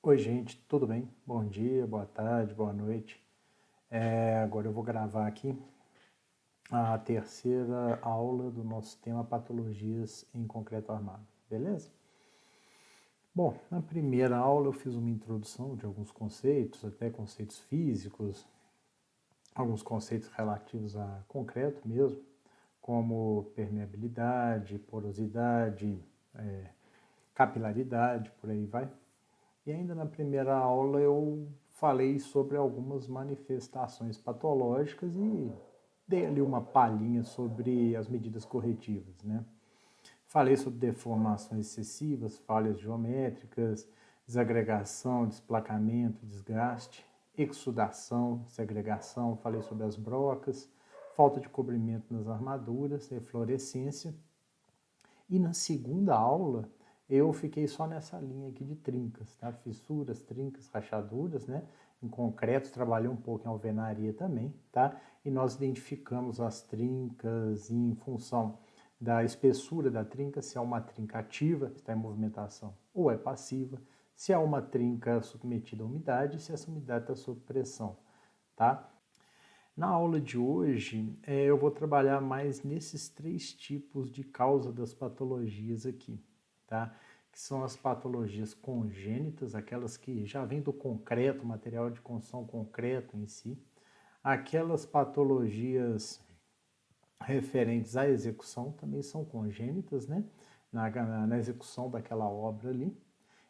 Oi, gente, tudo bem? Bom dia, boa tarde, boa noite. Agora eu vou gravar aqui a terceira aula do nosso tema Patologias em Concreto Armado, beleza? Bom, na primeira aula eu fiz uma introdução de alguns conceitos, até conceitos físicos, alguns conceitos relativos a concreto mesmo, como permeabilidade, porosidade, capilaridade, por aí vai. E ainda na primeira aula eu falei sobre algumas manifestações patológicas e dei ali uma palhinha sobre as medidas corretivas, né? Falei sobre deformações excessivas, falhas geométricas, desagregação, desplacamento, desgaste, exsudação, segregação, falei sobre as brocas, falta de cobrimento nas armaduras, eflorescência. E na segunda aula eu fiquei só nessa linha aqui de trincas, tá? Fissuras, trincas, rachaduras, né? Em concreto, trabalhei um pouco em alvenaria também, tá? E nós identificamos as trincas em função da espessura da trinca, se é uma trinca ativa, está em movimentação, ou é passiva, se é uma trinca submetida à umidade, se essa umidade está sob pressão, tá? Na aula de hoje, eu vou trabalhar mais nesses três tipos de causa das patologias aqui, tá? Que são as patologias congênitas, aquelas que já vêm do concreto, material de construção concreto em si, aquelas patologias referentes à execução também são congênitas, né? Na execução daquela obra ali,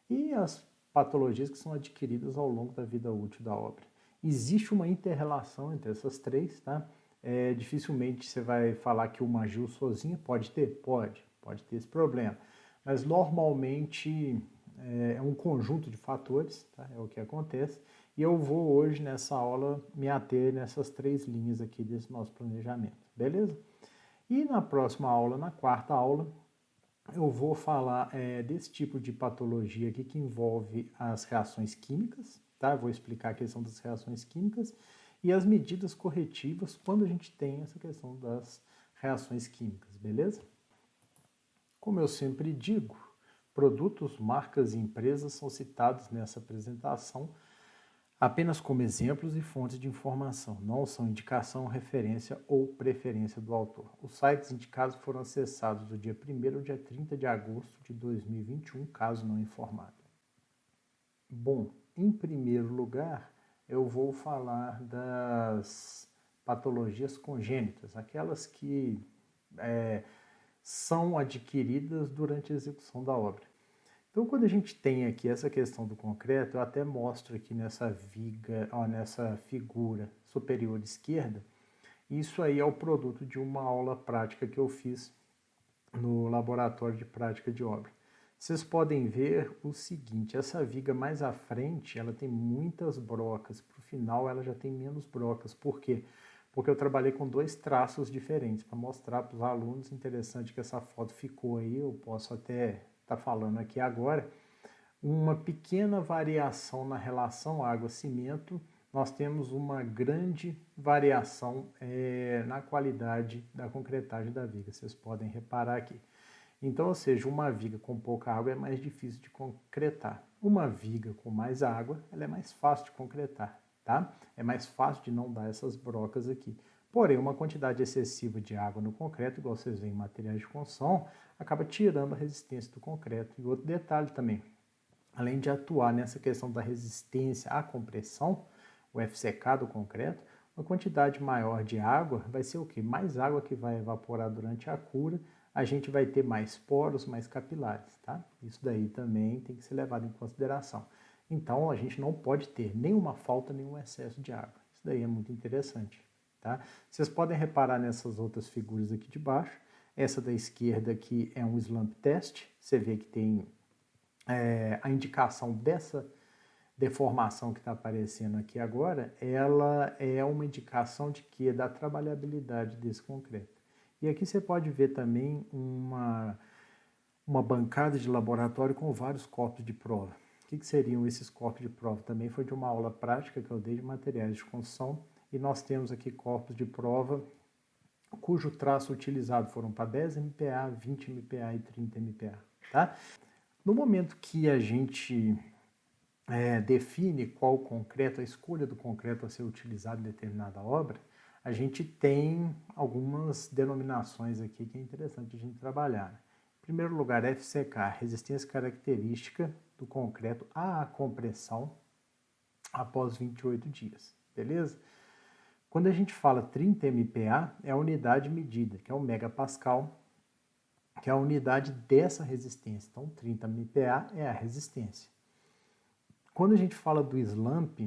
e as patologias que são adquiridas ao longo da vida útil da obra. Existe uma inter-relação entre essas três, tá? Dificilmente você vai falar que uma agiu sozinha, pode ter? Pode ter esse problema. Mas normalmente é um conjunto de fatores, tá? É o que acontece. E eu vou hoje nessa aula me ater nessas três linhas aqui desse nosso planejamento, beleza? E na próxima aula, na quarta aula, eu vou falar desse tipo de patologia aqui que envolve as reações químicas, tá? Vou explicar a questão das reações químicas e as medidas corretivas quando a gente tem essa questão das reações químicas, beleza? Como eu sempre digo, produtos, marcas e empresas são citados nessa apresentação apenas como exemplos e fontes de informação, não são indicação, referência ou preferência do autor. Os sites indicados foram acessados do dia 1º ao dia 30 de agosto de 2021, caso não informado. Bom, em primeiro lugar, eu vou falar das patologias congênitas, aquelas que são adquiridas durante a execução da obra. Então, quando a gente tem aqui essa questão do concreto, eu até mostro aqui nessa viga, nessa figura superior esquerda, isso aí é o produto de uma aula prática que eu fiz no laboratório de prática de obra. Vocês podem ver o seguinte, essa viga mais à frente, ela tem muitas brocas, para o final ela já tem menos brocas. Por quê? Porque eu trabalhei com dois traços diferentes, para mostrar para os alunos, interessante que essa foto ficou aí, eu posso até estar falando aqui agora, uma pequena variação na relação água-cimento, nós temos uma grande variação na qualidade da concretagem da viga, vocês podem reparar aqui. Então, ou seja, uma viga com pouca água é mais difícil de concretar. Uma viga com mais água, ela é mais fácil de concretar, tá? É mais fácil de não dar essas brocas aqui. Porém, uma quantidade excessiva de água no concreto, igual vocês veem em materiais de construção, acaba tirando a resistência do concreto. E outro detalhe também, além de atuar nessa questão da resistência à compressão, o FCK do concreto, uma quantidade maior de água vai ser o quê? Mais água que vai evaporar durante a cura, a gente vai ter mais poros, mais capilares, tá? Isso daí também tem que ser levado em consideração. Então, a gente não pode ter nenhuma falta, nenhum excesso de água. Isso daí é muito interessante, tá? Vocês podem reparar nessas outras figuras aqui de baixo. Essa da esquerda aqui é um slump test. Você vê que tem a indicação dessa deformação que está aparecendo aqui agora, ela é uma indicação de que? Da trabalhabilidade desse concreto. E aqui você pode ver também uma bancada de laboratório com vários corpos de prova. O que seriam esses corpos de prova? Também foi de uma aula prática que eu dei de materiais de construção, e nós temos aqui corpos de prova cujo traço utilizado foram para 10 MPa, 20 MPa e 30 MPa. Tá? No momento que a gente define qual concreto, a escolha do concreto a ser utilizado em determinada obra, a gente tem algumas denominações aqui que é interessante a gente trabalhar. Em primeiro lugar, FCK, resistência característica do concreto à compressão após 28 dias, beleza? Quando a gente fala 30 MPa, é a unidade medida, que é o megapascal, que é a unidade dessa resistência. Então, 30 MPa é a resistência. Quando a gente fala do slump,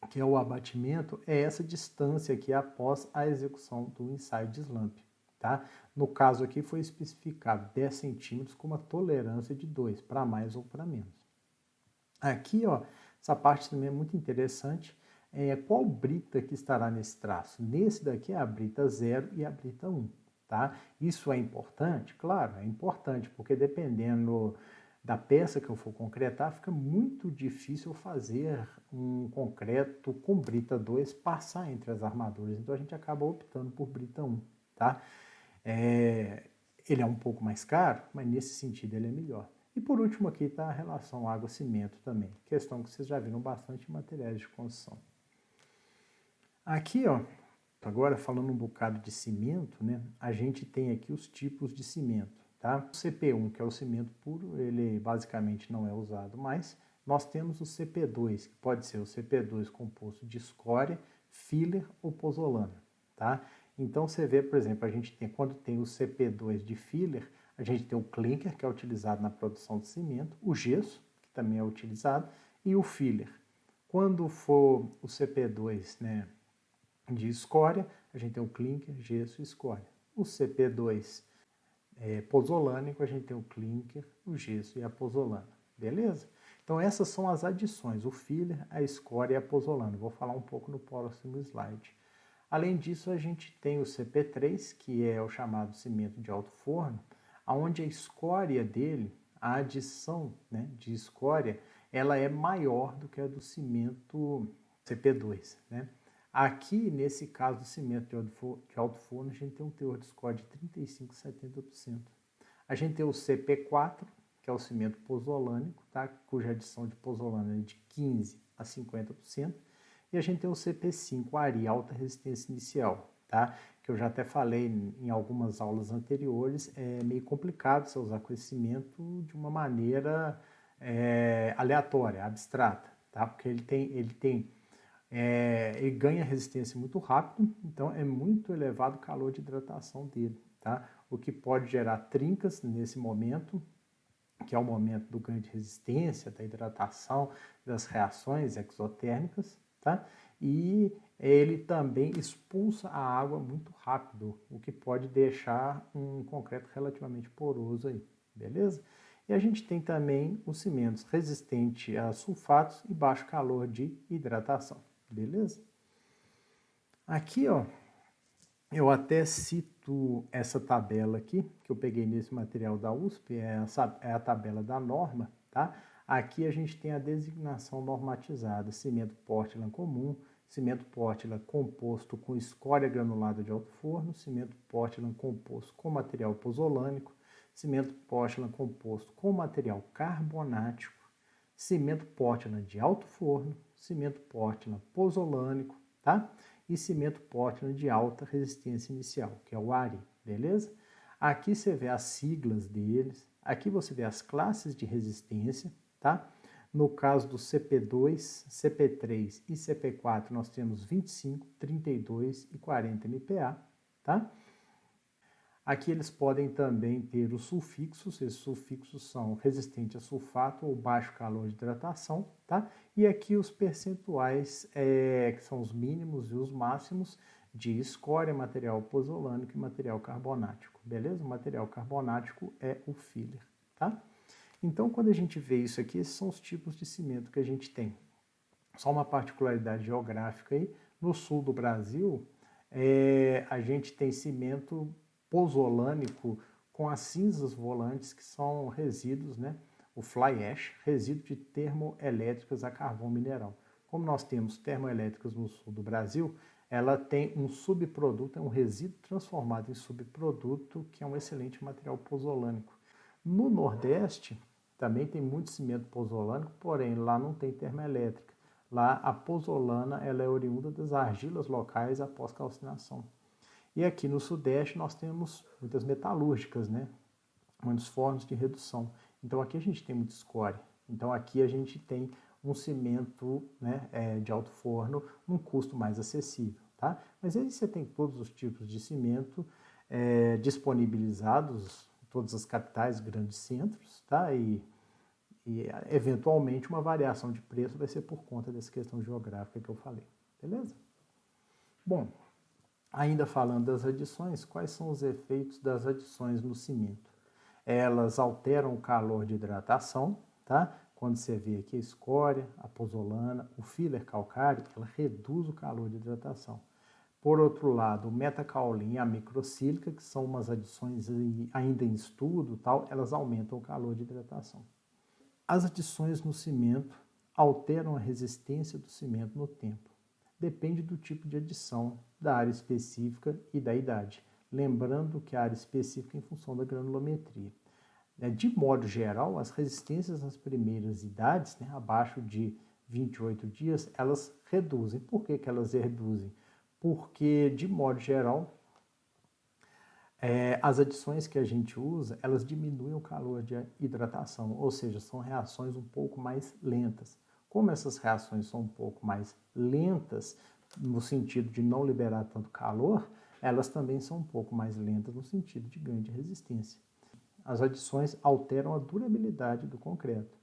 que é o abatimento, é essa distância aqui após a execução do ensaio de slump. Tá? No caso aqui foi especificado 10 centímetros com uma tolerância de 2, para mais ou para menos. Aqui, ó, essa parte também é muito interessante. Qual brita que estará nesse traço? Nesse daqui é a brita 0 e a brita 1. Tá? Isso é importante? Claro, é importante, porque dependendo da peça que eu for concretar, fica muito difícil fazer um concreto com brita 2 passar entre as armaduras. Então a gente acaba optando por brita 1. Tá? Ele é um pouco mais caro, mas nesse sentido ele é melhor. E por último aqui está a relação água-cimento também, questão que vocês já viram bastante em materiais de construção. Aqui, ó, agora falando um bocado de cimento, né, a gente tem aqui os tipos de cimento, tá? O CP1, que é o cimento puro, ele basicamente não é usado mais. Nós temos o CP2, que pode ser o CP2 composto de escória, filler ou pozolana, tá? Então você vê, por exemplo, a gente tem, quando tem o CP2 de filler, a gente tem o clinker, que é utilizado na produção de cimento, o gesso, que também é utilizado, e o filler. Quando for o CP2, né, de escória, a gente tem o clinker, gesso e escória. O CP2 pozolânico, a gente tem o clinker, o gesso e a pozolana. Beleza? Então essas são as adições, o filler, a escória e a pozolana. Vou falar um pouco no próximo slide. Além disso, a gente tem o CP3, que é o chamado cimento de alto forno, onde a escória dele, a adição, né, de escória, ela é maior do que a do cimento CP2. Né? Aqui, nesse caso do cimento de alto forno, a gente tem um teor de escória de 35% a 70%. A gente tem o CP4, que é o cimento pozolânico, tá? Cuja adição de pozolana é de 15% a 50%. E a gente tem o CP5, ARI, alta resistência inicial, tá? Que eu já até falei em algumas aulas anteriores, é meio complicado você usar conhecimento de uma maneira aleatória, abstrata, tá? Porque ele ganha resistência muito rápido, então é muito elevado o calor de hidratação dele, tá? O que pode gerar trincas nesse momento, que é o momento do ganho de resistência, da hidratação, das reações exotérmicas, tá? E ele também expulsa a água muito rápido, o que pode deixar um concreto relativamente poroso aí, beleza? E a gente tem também os cimentos resistentes a sulfatos e baixo calor de hidratação, beleza? Aqui, ó, eu até cito essa tabela aqui, que eu peguei nesse material da USP, é a tabela da norma, tá? Aqui a gente tem a designação normatizada, cimento Portland comum, cimento Portland composto com escória granulada de alto forno, cimento Portland composto com material pozolânico, cimento Portland composto com material carbonático, cimento Portland de alto forno, cimento Portland pozolânico, tá? E cimento Portland de alta resistência inicial, que é o ARI, beleza? Aqui você vê as siglas deles, aqui você vê as classes de resistência, tá? No caso do CP2, CP3 e CP4, nós temos 25, 32 e 40 MPa, tá? Aqui eles podem também ter os sulfixos, esses sulfixos são resistentes a sulfato ou baixo calor de hidratação, tá? E aqui os percentuais, que são os mínimos e os máximos de escória, material pozolânico e material carbonático, beleza? O material carbonático é o filler, tá? Então, quando a gente vê isso aqui, esses são os tipos de cimento que a gente tem. Só uma particularidade geográfica aí, no sul do Brasil, a gente tem cimento pozolânico com as cinzas volantes, que são resíduos, né? O fly ash, resíduo de termoelétricas a carvão mineral. Como nós temos termoelétricas no sul do Brasil, ela tem um subproduto, é um resíduo transformado em subproduto, que é um excelente material pozolânico. No Nordeste, Também tem muito cimento pozolânico, porém lá não tem termoelétrica. Lá a pozolana ela é oriunda das argilas locais após calcinação. E aqui no Sudeste nós temos muitas metalúrgicas, né? Muitos fornos de redução. Então aqui a gente tem muita escória. Então aqui a gente tem um cimento, né, de alto forno num custo mais acessível, tá? Mas aí você tem todos os tipos de cimento disponibilizados em todas as capitais, grandes centros, tá? E eventualmente uma variação de preço vai ser por conta dessa questão geográfica que eu falei, beleza? Bom, ainda falando das adições, quais são os efeitos das adições no cimento? Elas alteram o calor de hidratação, tá? Quando você vê aqui a escória, a pozolana, o filler calcário, ela reduz o calor de hidratação. Por outro lado, o metacaolina e a microsílica, que são umas adições ainda em estudo, tal, elas aumentam o calor de hidratação. As adições no cimento alteram a resistência do cimento no tempo. Depende do tipo de adição, da área específica e da idade. Lembrando que a área específica é em função da granulometria. De modo geral, as resistências nas primeiras idades, né, abaixo de 28 dias, elas reduzem. Por que elas reduzem? Porque, de modo geral, as adições que a gente usa, elas diminuem o calor de hidratação, ou seja, são reações um pouco mais lentas. Como essas reações são um pouco mais lentas, no sentido de não liberar tanto calor, elas também são um pouco mais lentas no sentido de ganho de resistência. As adições alteram a durabilidade do concreto.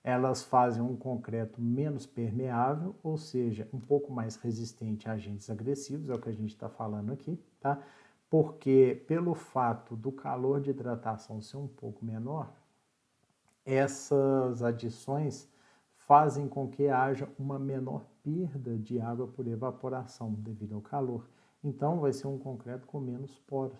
Elas fazem um concreto menos permeável, ou seja, um pouco mais resistente a agentes agressivos, é o que a gente está falando aqui, tá? Porque pelo fato do calor de hidratação ser um pouco menor, essas adições fazem com que haja uma menor perda de água por evaporação devido ao calor. Então vai ser um concreto com menos poros,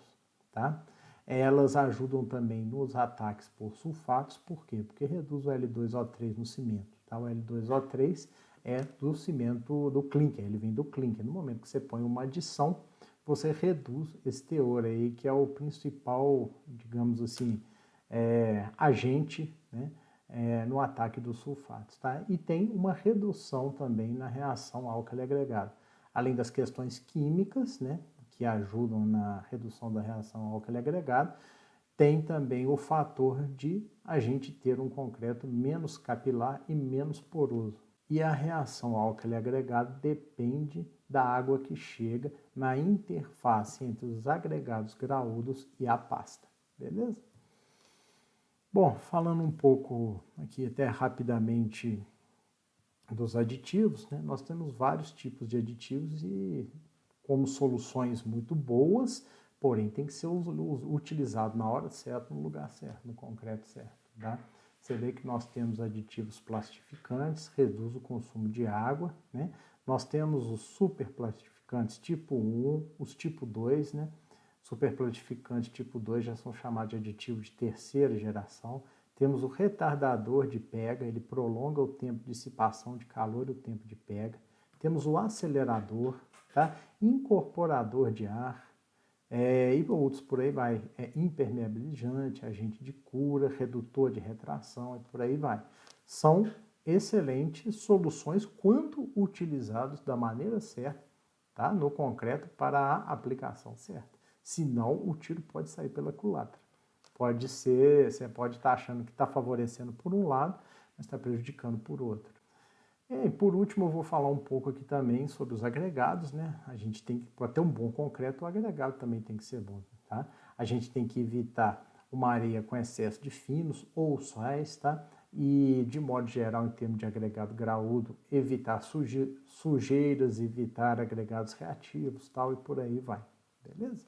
tá? Elas ajudam também nos ataques por sulfatos, por quê? Porque reduz o L2O3 no cimento, tá? O L2O3 é do cimento do clinker, ele vem do clinker. No momento que você põe uma adição, você reduz esse teor aí, que é o principal, digamos assim, agente, né, no ataque dos sulfatos, tá? E tem uma redução também na reação álcali agregado. Além das questões químicas, né, que ajudam na redução da reação álcali agregado, tem também o fator de a gente ter um concreto menos capilar e menos poroso. E a reação álcali agregado depende da água que chega na interface entre os agregados graúdos e a pasta, beleza? Bom, falando um pouco aqui até rapidamente dos aditivos, né? Nós temos vários tipos de aditivos e como soluções muito boas, porém tem que ser utilizado na hora certa, no lugar certo, no concreto certo, tá? Você vê que nós temos aditivos plastificantes, reduz o consumo de água, né? Nós temos os superplastificantes tipo 1, os tipo 2, né? Superplastificante tipo 2 já são chamados de aditivo de terceira geração. Temos o retardador de pega, ele prolonga o tempo de dissipação de calor e o tempo de pega. Temos o acelerador, tá? Incorporador de ar, e outros por aí vai. Impermeabilizante, agente de cura, redutor de retração, e por aí vai. São excelentes soluções quando utilizados da maneira certa, tá? No concreto para a aplicação certa. Senão, o tiro pode sair pela culatra. Pode ser, você pode estar achando que está favorecendo por um lado, mas está prejudicando por outro. E por último, eu vou falar um pouco aqui também sobre os agregados, né? A gente tem que, para ter um bom concreto, o agregado também tem que ser bom, tá? A gente tem que evitar uma areia com excesso de finos ou sais, tá? E, de modo geral, em termos de agregado graúdo, evitar sujeiras, evitar agregados reativos, tal, e por aí vai, beleza?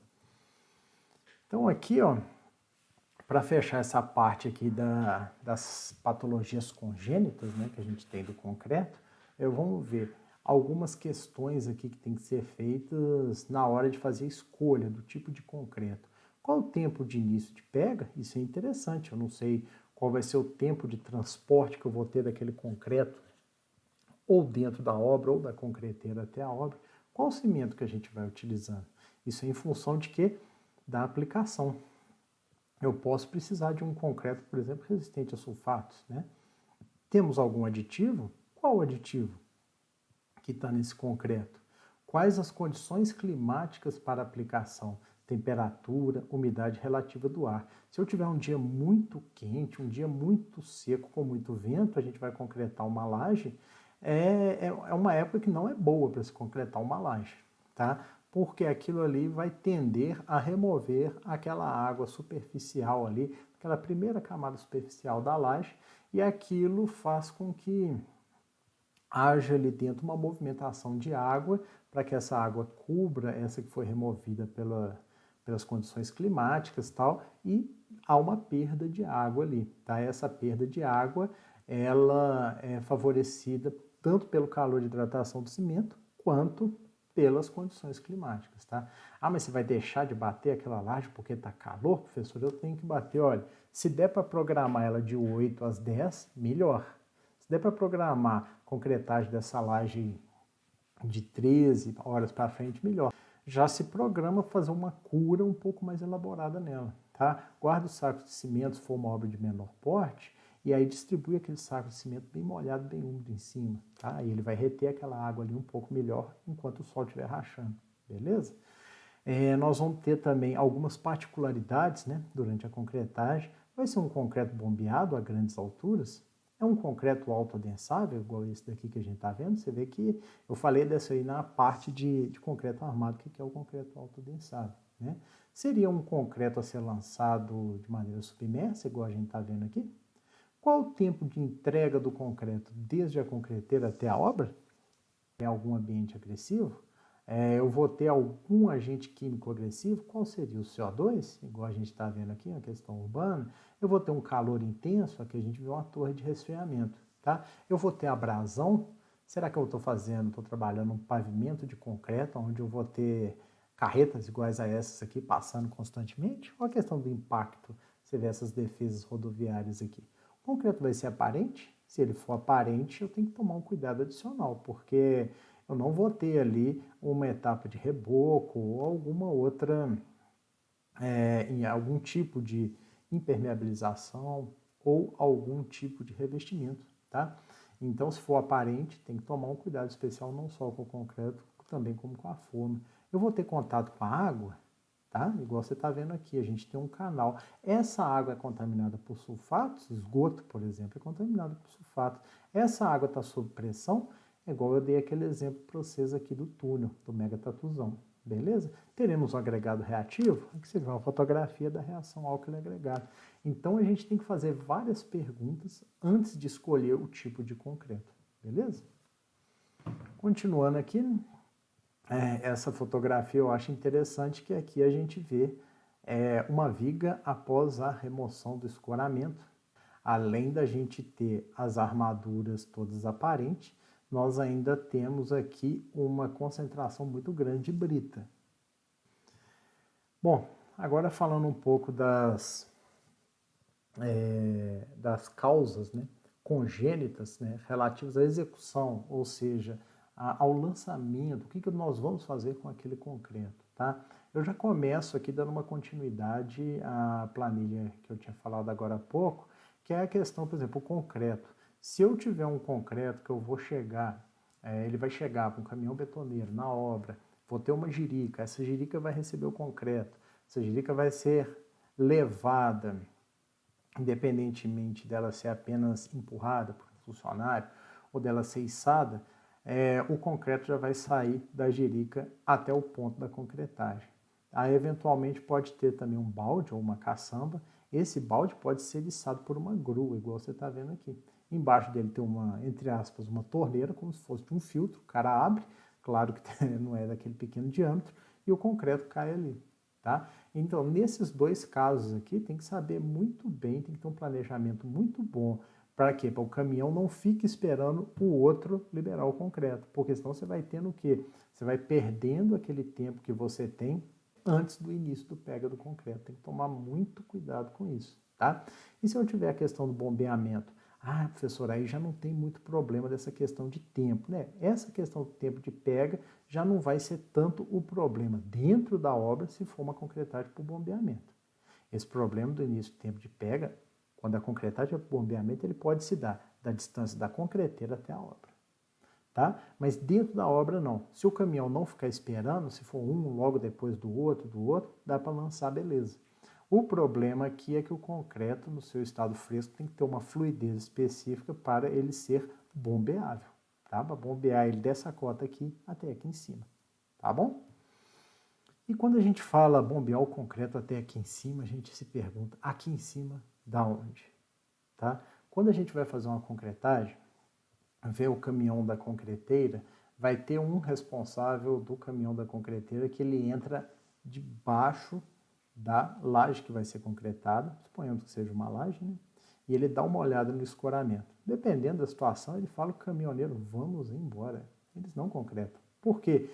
Então, aqui, ó, para fechar essa parte aqui das patologias congênitas, né, que a gente tem do concreto, vamos ver algumas questões aqui que tem que ser feitas na hora de fazer a escolha do tipo de concreto. Qual o tempo de início de pega? Isso é interessante, eu não sei qual vai ser o tempo de transporte que eu vou ter daquele concreto ou dentro da obra ou da concreteira até a obra. Qual o cimento que a gente vai utilizando? Isso é em função de quê? Da aplicação. eu posso precisar de um concreto, por exemplo, resistente a sulfatos, né? Temos algum aditivo? Qual aditivo que está nesse concreto? Quais as condições climáticas para aplicação? Temperatura, umidade relativa do ar. Se eu tiver um dia muito quente, um dia muito seco, com muito vento, a gente vai concretar uma laje, é uma época que não é boa para se concretar uma laje, tá? Porque aquilo ali vai tender a remover aquela água superficial ali, aquela primeira camada superficial da laje, e aquilo faz com que haja ali dentro uma movimentação de água para que essa água cubra essa que foi removida pelas condições climáticas e tal, e há uma perda de água ali, tá? Essa perda de água, ela é favorecida tanto pelo calor de hidratação do cimento, quanto pelas condições climáticas, tá? Ah, mas você vai deixar de bater aquela laje porque está calor, professor? Eu tenho que bater, olha, se der para programar ela de 8 às 10, melhor. Se der para programar concretagem dessa laje de 13 horas para frente, melhor. Já se programa fazer uma cura um pouco mais elaborada nela, tá? Guarda os sacos de cimento se for uma obra de menor porte e aí distribui aquele saco de cimento bem molhado, bem úmido em cima, tá? E ele vai reter aquela água ali um pouco melhor enquanto o sol estiver rachando, beleza? Nós vamos ter também algumas particularidades, né, durante a concretagem. Vai ser um concreto bombeado a grandes alturas, é um concreto autoadensável, igual esse daqui que a gente está vendo. Você vê que eu falei dessa aí na parte de concreto armado, que é o concreto autoadensável, né? Seria um concreto a ser lançado de maneira submersa, igual a gente está vendo aqui. Qual o tempo de entrega do concreto desde a concreteira até a obra? Em algum ambiente agressivo? Eu vou ter algum agente químico agressivo? Qual seria o CO2? Igual a gente está vendo aqui, a questão urbana. Eu vou ter um calor intenso, aqui a gente vê uma torre de resfriamento, tá? Eu vou ter abrasão. Será que eu estou trabalhando um pavimento de concreto, onde eu vou ter carretas iguais a essas aqui passando constantemente? Ou a questão do impacto? Você vê essas defesas rodoviárias aqui. O concreto vai ser aparente? Se ele for aparente, eu tenho que tomar um cuidado adicional, porque eu não vou ter ali uma etapa de reboco ou alguma outra, em algum tipo de impermeabilização ou algum tipo de revestimento, tá? Então, se for aparente, tem que tomar um cuidado especial não só com o concreto, também como com a forma. Eu vou ter contato com a água, tá? Igual você está vendo aqui, a gente tem um canal. Essa água é contaminada por sulfatos, esgoto, por exemplo, é contaminado por sulfatos. Essa água está sob pressão, é igual eu dei aquele exemplo para vocês aqui do túnel, do mega tatuzão, beleza? Teremos um agregado reativo, aqui você vê uma fotografia da reação álcool agregado. Então a gente tem que fazer várias perguntas antes de escolher o tipo de concreto, beleza? Continuando aqui, essa fotografia eu acho interessante, que aqui a gente vê uma viga após a remoção do escoramento. Além da gente ter as armaduras todas aparentes, nós ainda temos aqui uma concentração muito grande de brita. Bom, agora falando um pouco das causas, né, congênitas, né, relativas à execução, ou seja, ao lançamento, o que nós vamos fazer com aquele concreto, tá? Eu já começo aqui dando uma continuidade à planilha que eu tinha falado agora há pouco, que é a questão, por exemplo, o concreto. Se eu tiver um concreto que eu vou chegar, ele vai chegar com um caminhão betoneiro na obra, vou ter uma jirica, essa jirica vai receber o concreto, essa jirica vai ser levada, independentemente dela ser apenas empurrada por um funcionário ou dela ser içada, o concreto já vai sair da jerica até o ponto da concretagem. Aí, eventualmente, pode ter também um balde ou uma caçamba. Esse balde pode ser içado por uma grua, igual você está vendo aqui. Embaixo dele tem uma, entre aspas, uma torneira, como se fosse de um filtro. O cara abre, claro que não é daquele pequeno diâmetro, e o concreto cai ali. Tá? Então, nesses dois casos aqui, tem que saber muito bem, tem que ter um planejamento muito bom. Para quê? Para o caminhão não fique esperando o outro liberar o concreto, porque senão você vai tendo o quê? Você vai perdendo aquele tempo que você tem antes do início do pega do concreto. Tem que tomar muito cuidado com isso, tá? E se eu tiver a questão do bombeamento? Ah, professor, aí já não tem muito problema dessa questão de tempo, né? Essa questão do tempo de pega já não vai ser tanto o problema dentro da obra se for uma concretagem por bombeamento. Esse problema do início do tempo de pega, quando a concretagem é bombeamento, ele pode se dar da distância da concreteira até a obra. Tá? Mas dentro da obra não. Se o caminhão não ficar esperando, se for um logo depois do outro, dá para lançar, beleza. O problema aqui é que o concreto, no seu estado fresco, tem que ter uma fluidez específica para ele ser bombeável. Tá? Para bombear ele dessa cota aqui até aqui em cima. Tá bom? E quando a gente fala bombear o concreto até aqui em cima, a gente se pergunta, aqui em cima, da onde? Tá? Quando a gente vai fazer uma concretagem, ver o caminhão da concreteira, vai ter um responsável do caminhão da concreteira que ele entra debaixo da laje que vai ser concretada, suponhamos que seja uma laje, né? E ele dá uma olhada no escoramento. Dependendo da situação, ele fala ao caminhoneiro, vamos embora. Eles não concretam. Por quê?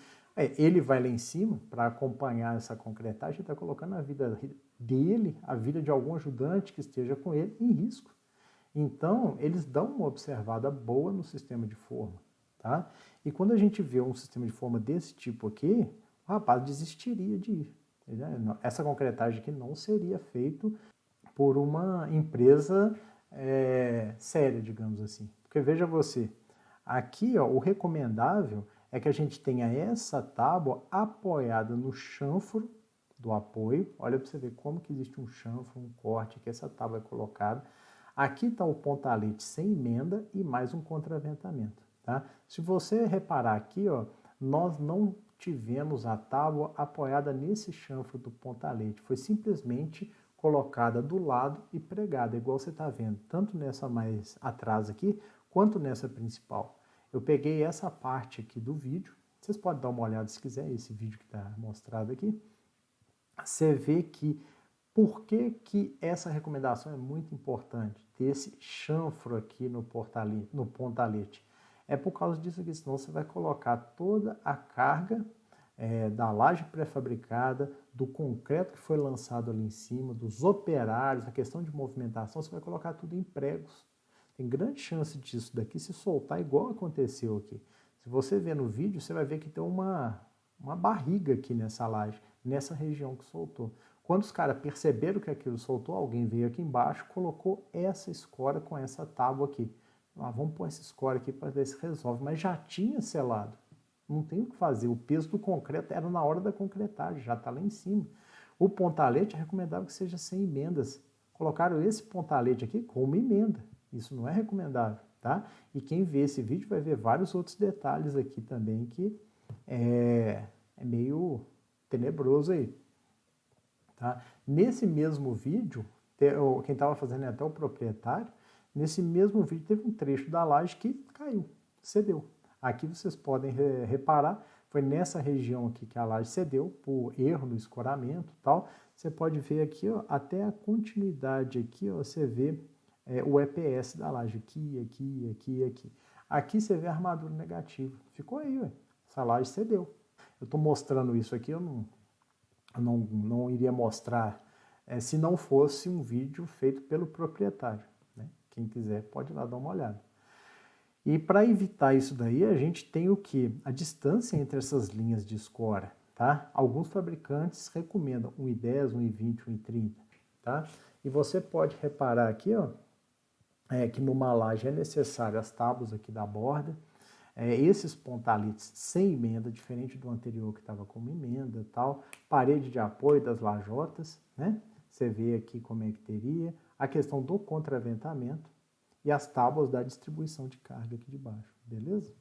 Ele vai lá em cima para acompanhar essa concretagem e está colocando a vida dele, a vida de algum ajudante que esteja com ele, em risco. Então, eles dão uma observada boa no sistema de forma. Tá? E quando a gente vê um sistema de forma desse tipo aqui, o rapaz desistiria de ir. Essa concretagem aqui não seria feita por uma empresa séria, digamos assim. Porque veja você, aqui ó, o recomendável é que a gente tenha essa tábua apoiada no chanfro do apoio. Olha para você ver como que existe um chanfro, um corte, que essa tábua é colocada. Aqui está o pontalete sem emenda e mais um contraventamento. Tá? Se você reparar aqui, ó, nós não tivemos a tábua apoiada nesse chanfro do pontalete. Foi simplesmente colocada do lado e pregada, igual você está vendo, tanto nessa mais atrás aqui, quanto nessa principal. Eu peguei essa parte aqui do vídeo, vocês podem dar uma olhada se quiser, esse vídeo que está mostrado aqui. Você vê que por que essa recomendação é muito importante, ter esse chanfro aqui no pontalete. É por causa disso aqui, senão você vai colocar toda a carga da laje pré-fabricada, do concreto que foi lançado ali em cima, dos operários, a questão de movimentação, você vai colocar tudo em pregos. Tem grande chance disso daqui se soltar igual aconteceu aqui. Se você ver no vídeo, você vai ver que tem uma barriga aqui nessa laje, nessa região que soltou. Quando os caras perceberam que aquilo soltou, alguém veio aqui embaixo, colocou essa escória com essa tábua aqui. Vamos pôr essa escória aqui para ver se resolve. Mas já tinha selado. Não tem o que fazer. O peso do concreto era na hora da concretagem, já está lá em cima. O pontalete é recomendável que seja sem emendas. Colocaram esse pontalete aqui com uma emenda. Isso não é recomendável, tá? E quem vê esse vídeo vai ver vários outros detalhes aqui também que é meio tenebroso aí. Tá? Nesse mesmo vídeo, quem estava fazendo é até o proprietário, nesse mesmo vídeo teve um trecho da laje que caiu, cedeu. Aqui vocês podem reparar, foi nessa região aqui que a laje cedeu, por erro no escoramento e tal. Você pode ver aqui, ó, até a continuidade aqui, ó, você vê o EPS da laje, aqui. Aqui você vê a armadura negativa. Ficou aí, ué. Essa laje cedeu. Eu estou mostrando isso aqui, eu não iria mostrar se não fosse um vídeo feito pelo proprietário. Né? Quem quiser pode ir lá dar uma olhada. E para evitar isso daí, a gente tem o quê? A distância entre essas linhas de escora. Tá? Alguns fabricantes recomendam 1,10, 1,20, 1,30. Tá? E você pode reparar aqui, ó, que numa laje é necessário as tábuas aqui da borda, esses pontaletes sem emenda, diferente do anterior que estava com emenda e tal, parede de apoio das lajotas, né? Você vê aqui como é que teria, a questão do contraventamento e as tábuas da distribuição de carga aqui de baixo, beleza?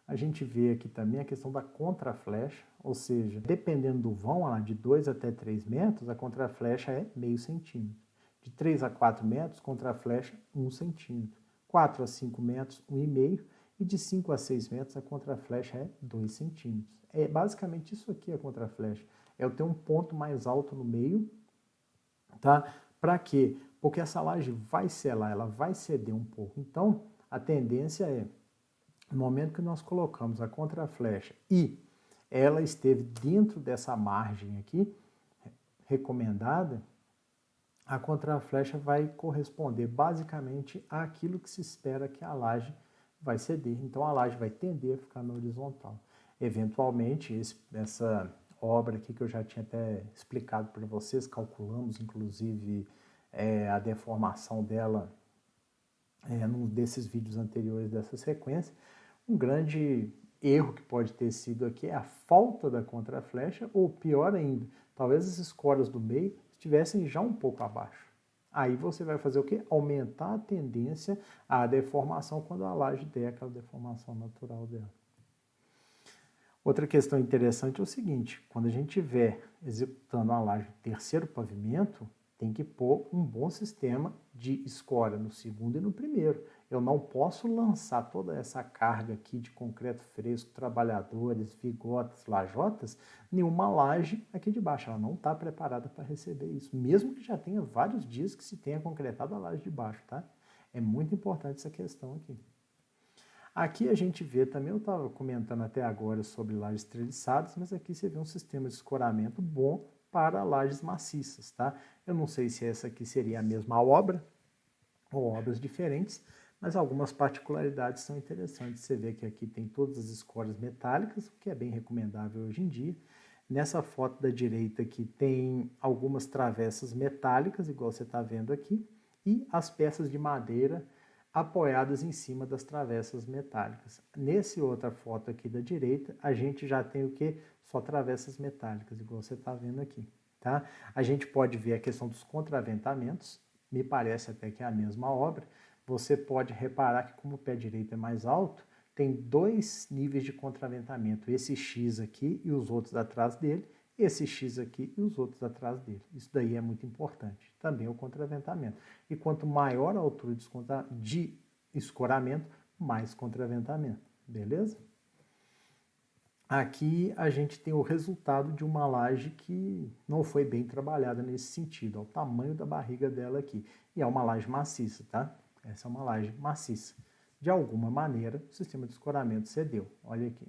A gente vê aqui também a questão da contraflecha, ou seja, dependendo do vão, de 2 até 3 metros, a contraflecha é meio centímetro. De 3 a 4 metros, contraflecha 1 centímetro. 4 a 5 metros, 1,5. E de 5 a 6 metros, a contraflecha é 2 centímetros. É basicamente isso aqui a contraflecha. Eu tenho um ponto mais alto no meio, tá? Para quê? Porque essa laje vai selar, ela vai ceder um pouco. Então, a tendência é, no momento que nós colocamos a contraflecha e ela esteve dentro dessa margem aqui, recomendada, a contraflecha vai corresponder basicamente àquilo que se espera que a laje vai ceder. Então a laje vai tender a ficar na horizontal. Eventualmente, essa obra aqui que eu já tinha até explicado para vocês, calculamos inclusive a deformação dela num desses vídeos anteriores dessa sequência. Um grande erro que pode ter sido aqui é a falta da contraflecha, ou pior ainda, talvez as escoras do meio estivessem já um pouco abaixo. Aí você vai fazer o quê? Aumentar a tendência à deformação quando a laje der aquela deformação natural dela. Outra questão interessante é o seguinte, quando a gente estiver executando a laje do terceiro pavimento, tem que pôr um bom sistema de escora no segundo e no primeiro. Eu não posso lançar toda essa carga aqui de concreto fresco, trabalhadores, vigotas, lajotas, nenhuma laje aqui de baixo. Ela não está preparada para receber isso, mesmo que já tenha vários dias que se tenha concretado a laje de baixo, tá? É muito importante essa questão aqui. Aqui a gente vê também, eu estava comentando até agora sobre lajes treliçadas, mas aqui você vê um sistema de escoramento bom para lajes maciças, tá? Eu não sei se essa aqui seria a mesma obra ou obras diferentes, mas algumas particularidades são interessantes. Você vê que aqui tem todas as escoras metálicas, o que é bem recomendável hoje em dia. Nessa foto da direita aqui tem algumas travessas metálicas, igual você está vendo aqui, e as peças de madeira apoiadas em cima das travessas metálicas. Nessa outra foto aqui da direita, a gente já tem o que? Só travessas metálicas, igual você está vendo aqui. Tá? A gente pode ver a questão dos contraventamentos, me parece até que é a mesma obra. Você pode reparar que como o pé direito é mais alto, tem dois níveis de contraventamento, esse X aqui e os outros atrás dele, esse X aqui e os outros atrás dele. Isso daí é muito importante. Também o contraventamento. E quanto maior a altura de escoramento, mais contraventamento. Beleza? Aqui a gente tem o resultado de uma laje que não foi bem trabalhada nesse sentido. Olha o tamanho da barriga dela aqui. E é uma laje maciça, tá? Essa é uma laje maciça. De alguma maneira, o sistema de escoramento cedeu. Olha aqui.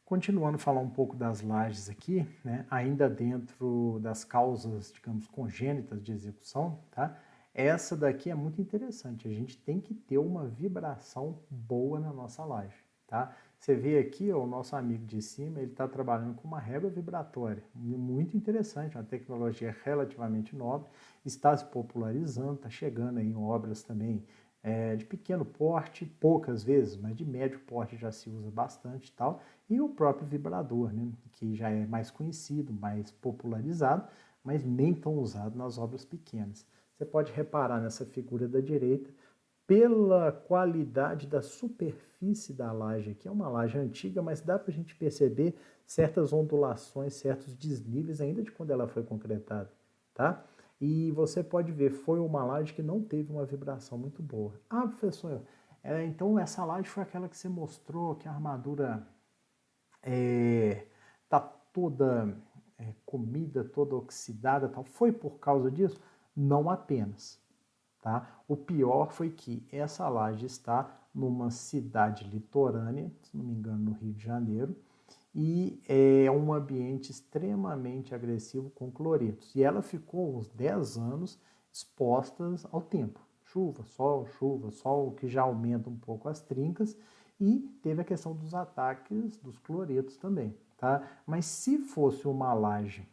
Continuando a falar um pouco das lajes aqui, né, ainda dentro das causas, digamos, congênitas de execução, tá? Essa daqui é muito interessante, a gente tem que ter uma vibração boa na nossa laje, tá? Você vê aqui, ó, o nosso amigo de cima, ele está trabalhando com uma régua vibratória, muito interessante, uma tecnologia relativamente nova, está se popularizando, está chegando aí em obras também de pequeno porte, poucas vezes, mas de médio porte já se usa bastante e tal, e o próprio vibrador, né, que já é mais conhecido, mais popularizado, mas nem tão usado nas obras pequenas. Você pode reparar nessa figura da direita, pela qualidade da superfície da laje aqui, é uma laje antiga, mas dá para a gente perceber certas ondulações, certos desníveis ainda de quando ela foi concretada, tá? E você pode ver, foi uma laje que não teve uma vibração muito boa. Ah, professor, então essa laje foi aquela que você mostrou que a armadura está toda comida, toda oxidada, tal. Foi por causa disso? Não apenas. Tá? O pior foi que essa laje está numa cidade litorânea, se não me engano, no Rio de Janeiro, e é um ambiente extremamente agressivo com cloretos. E ela ficou uns 10 anos exposta ao tempo. Chuva, sol, que já aumenta um pouco as trincas, e teve a questão dos ataques dos cloretos também. Tá? Mas se fosse uma laje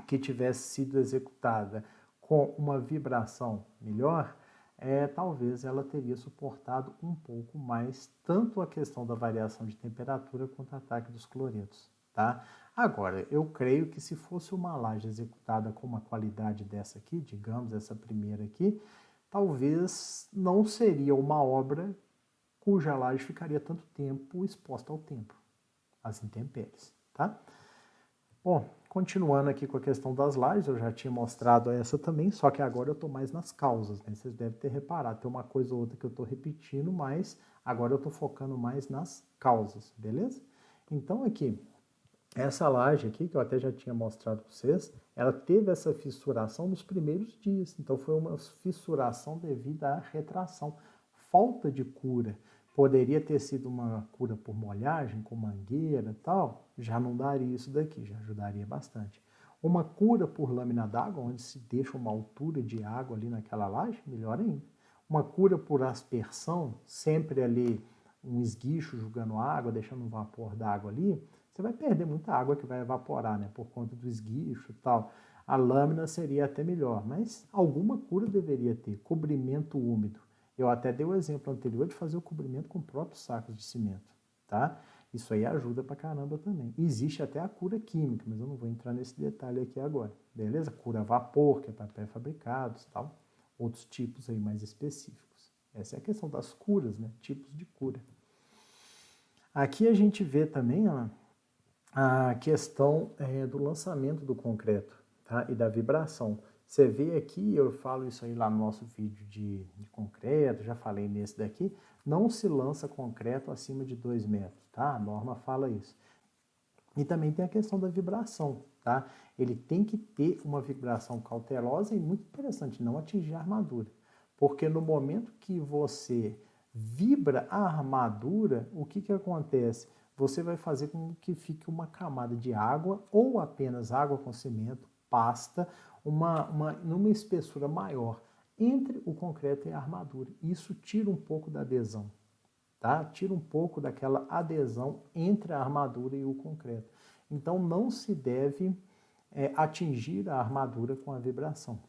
que tivesse sido executada com uma vibração melhor, talvez ela teria suportado um pouco mais tanto a questão da variação de temperatura quanto o ataque dos cloretos, tá? Agora, eu creio que se fosse uma laje executada com uma qualidade dessa aqui, digamos, essa primeira aqui, talvez não seria uma obra cuja laje ficaria tanto tempo exposta ao tempo, às intempéries, tá? Bom, continuando aqui com a questão das lajes, eu já tinha mostrado essa também, só que agora eu estou mais nas causas, né? Vocês devem ter reparado, tem uma coisa ou outra que eu estou repetindo, mas agora eu estou focando mais nas causas, beleza? Então aqui, essa laje aqui, que eu até já tinha mostrado para vocês, ela teve essa fissuração nos primeiros dias, então foi uma fissuração devido à retração, falta de cura. Poderia ter sido uma cura por molhagem, com mangueira e tal, já não daria isso daqui, já ajudaria bastante. Uma cura por lâmina d'água, onde se deixa uma altura de água ali naquela laje, melhor ainda. Uma cura por aspersão, sempre ali um esguicho jogando água, deixando um vapor d'água ali, Você vai perder muita água que vai evaporar, né, por conta do esguicho e tal. A lâmina seria até melhor, mas alguma cura deveria ter. Cobrimento úmido. Eu até dei o exemplo anterior de fazer o cobrimento com próprios sacos de cimento, tá? Isso aí ajuda pra caramba também. Existe até a cura química, mas eu não vou entrar nesse detalhe aqui agora, beleza? Cura a vapor, que é para pré-fabricados e tal. Outros tipos aí mais específicos. Essa é a questão das curas, né? Tipos de cura. Aqui a gente vê também a questão do lançamento do concreto, tá? E da vibração. Você vê aqui, eu falo isso aí lá no nosso vídeo de concreto, já falei nesse daqui, não se lança concreto acima de 2 metros, tá? A norma fala isso. E também tem a questão da vibração, tá? Ele tem que ter uma vibração cautelosa e muito interessante, não atingir a armadura. Porque no momento que você vibra a armadura, o que acontece? Você vai fazer com que fique uma camada de água ou apenas água com cimento, pasta, numa espessura maior entre o concreto e a armadura. Isso tira um pouco da adesão, tá? Tira um pouco daquela adesão entre a armadura e o concreto. Então não se deve atingir a armadura com a vibração.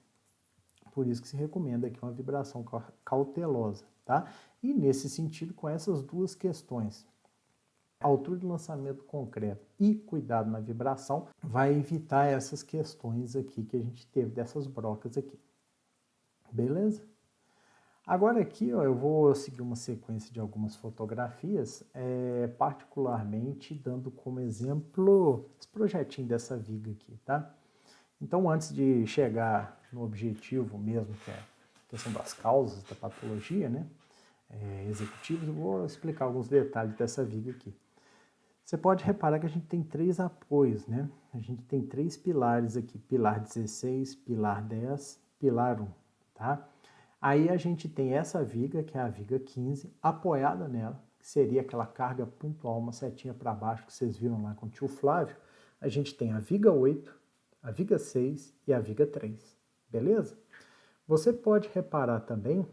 Por isso que se recomenda aqui uma vibração cautelosa, tá? E nesse sentido, com essas duas questões, altura de lançamento concreto e cuidado na vibração, vai evitar essas questões aqui que a gente teve dessas brocas aqui. Beleza? Agora aqui, ó, eu vou seguir uma sequência de algumas fotografias, particularmente dando como exemplo esse projetinho dessa viga aqui, tá? Então, antes de chegar no objetivo mesmo, que é a questão das causas da patologia, né, executivos, eu vou explicar alguns detalhes dessa viga aqui. Você pode reparar que a gente tem 3 apoios, né? A gente tem 3 pilares aqui, pilar 16, pilar 10, pilar 1, tá? Aí a gente tem essa viga, que é a viga 15, apoiada nela, que seria aquela carga pontual, uma setinha para baixo que vocês viram lá com o tio Flávio. A gente tem a viga 8, a viga 6 e a viga 3, beleza? Você pode reparar também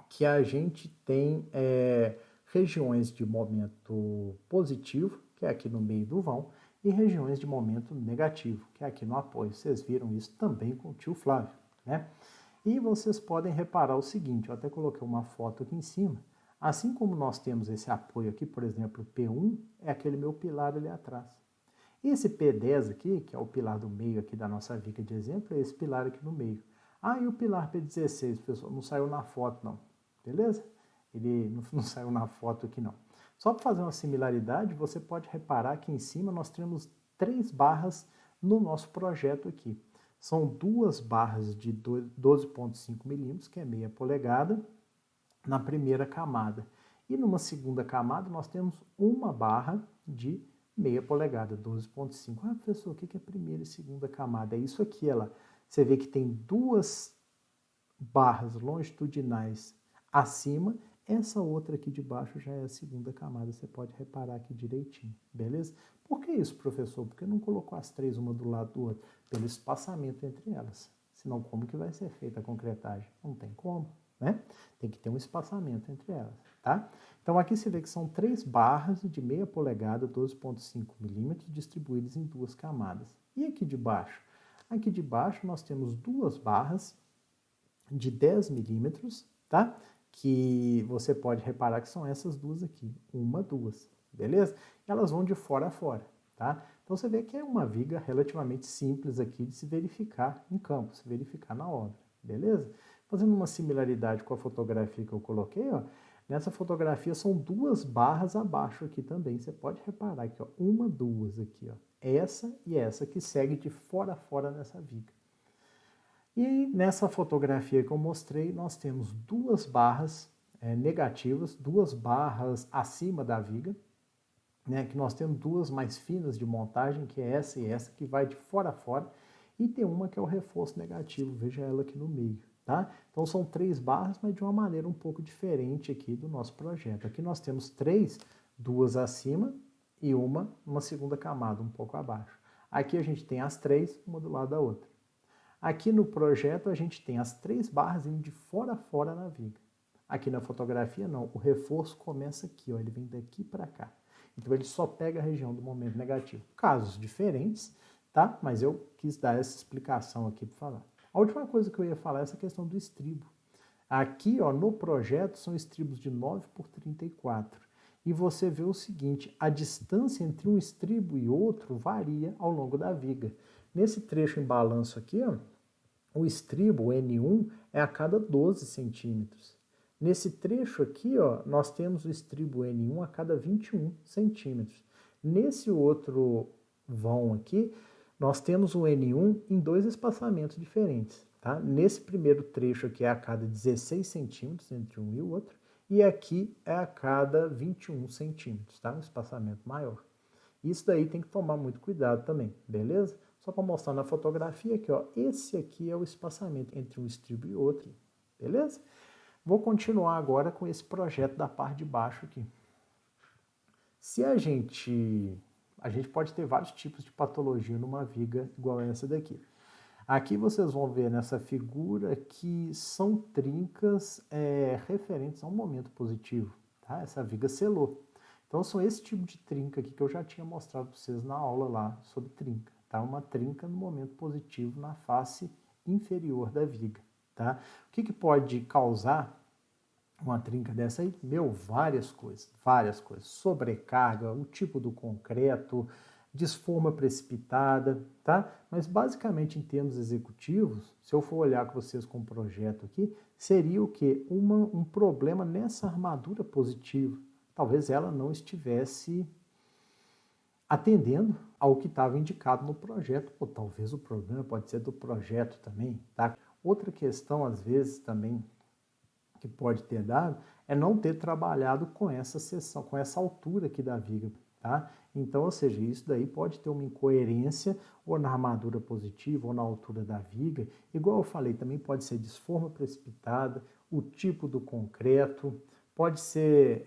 que a gente tem regiões de momento positivo, que é aqui no meio do vão, e regiões de momento negativo, que é aqui no apoio. Vocês viram isso também com o tio Flávio, né? E vocês podem reparar o seguinte, eu até coloquei uma foto aqui em cima, assim como nós temos esse apoio aqui, por exemplo, P1, é aquele meu pilar ali atrás. Esse P10 aqui, que é o pilar do meio aqui da nossa viga de exemplo, é esse pilar aqui no meio. Ah, e o pilar P16, pessoal, não saiu na foto não, beleza? Ele não saiu na foto aqui não. Só para fazer uma similaridade, você pode reparar que em cima nós temos 3 barras no nosso projeto aqui. São 2 barras de 12,5 milímetros, que é meia polegada, na primeira camada. E numa segunda camada nós temos uma barra de meia polegada, 12,5. Ah, professor, o que é primeira e segunda camada? É isso aqui, ela. Você vê que tem 2 barras longitudinais acima, essa outra aqui de baixo já é a segunda camada, você pode reparar aqui direitinho, beleza? Por que isso, professor? Porque não colocou as 3 uma do lado do outro? Pelo espaçamento entre elas. Senão, como que vai ser feita a concretagem? Não tem como, né? Tem que ter um espaçamento entre elas, tá? Então, aqui você vê que são 3 barras de meia polegada, 12,5 milímetros, distribuídas em 2 camadas. E aqui de baixo? Aqui de baixo nós temos 2 barras de 10 milímetros, tá? Que você pode reparar que são essas duas aqui, 1, 2, beleza? Elas vão de fora a fora, tá? Então você vê que é uma viga relativamente simples aqui de se verificar em campo, se verificar na obra, beleza? Fazendo uma similaridade com a fotografia que eu coloquei, ó, nessa fotografia são 2 barras abaixo aqui também, você pode reparar aqui, ó, 1, 2 aqui, ó, essa e essa que segue de fora a fora nessa viga. E nessa fotografia que eu mostrei, nós temos 2 barras negativas, 2 barras acima da viga, né, que nós temos 2 mais finas de montagem, que é essa e essa, que vai de fora a fora, e tem uma que é o reforço negativo, veja ela aqui no meio, tá? Então são 3 barras, mas de uma maneira um pouco diferente aqui do nosso projeto. Aqui nós temos 3, 2 acima e uma segunda camada, um pouco abaixo. Aqui a gente tem as 3, uma do lado da outra. Aqui no projeto a gente tem as 3 barras indo de fora a fora na viga. Aqui na fotografia não, o reforço começa aqui, ó, ele vem daqui para cá. Então ele só pega a região do momento negativo. Casos diferentes, tá? Mas eu quis dar essa explicação aqui para falar. A última coisa que eu ia falar é essa questão do estribo. Aqui, ó, no projeto, são estribos de 9 por 34. E você vê o seguinte, a distância entre um estribo e outro varia ao longo da viga. Nesse trecho em balanço aqui, ó, o estribo, o N1, é a cada 12 centímetros. Nesse trecho aqui, ó, nós temos o estribo N1 a cada 21 centímetros. Nesse outro vão aqui, nós temos o N1 em dois espaçamentos diferentes. Tá? Nesse primeiro trecho aqui é a cada 16 centímetros entre um e o outro, e aqui é a cada 21 centímetros, tá? Um espaçamento maior. Isso daí tem que tomar muito cuidado também, beleza? Só para mostrar na fotografia aqui, ó, esse aqui é o espaçamento entre um estribo e outro, beleza? Vou continuar agora com esse projeto da parte de baixo aqui. Se a gente pode ter vários tipos de patologia numa viga igual a essa daqui. Aqui vocês vão ver nessa figura que são trincas referentes a um momento positivo. Tá? Essa viga selou. Então são esse tipo de trinca aqui que eu já tinha mostrado para vocês na aula lá sobre trinca. Tá? Uma trinca no momento positivo na face inferior da viga. Tá? O que pode causar uma trinca dessa aí? Várias coisas. Sobrecarga, o tipo do concreto, desforma precipitada, tá? Mas basicamente em termos executivos, se eu for olhar com vocês com o projeto aqui, seria o quê? Um problema nessa armadura positiva. Talvez ela não estivesse atendendo ao que estava indicado no projeto, ou talvez o problema pode ser do projeto também, tá? Outra questão, às vezes, também, que pode ter dado, é não ter trabalhado com essa seção, com essa altura aqui da viga, tá? Então, ou seja, isso daí pode ter uma incoerência ou na armadura positiva ou na altura da viga. Igual eu falei, também pode ser desforma precipitada, o tipo do concreto, pode ser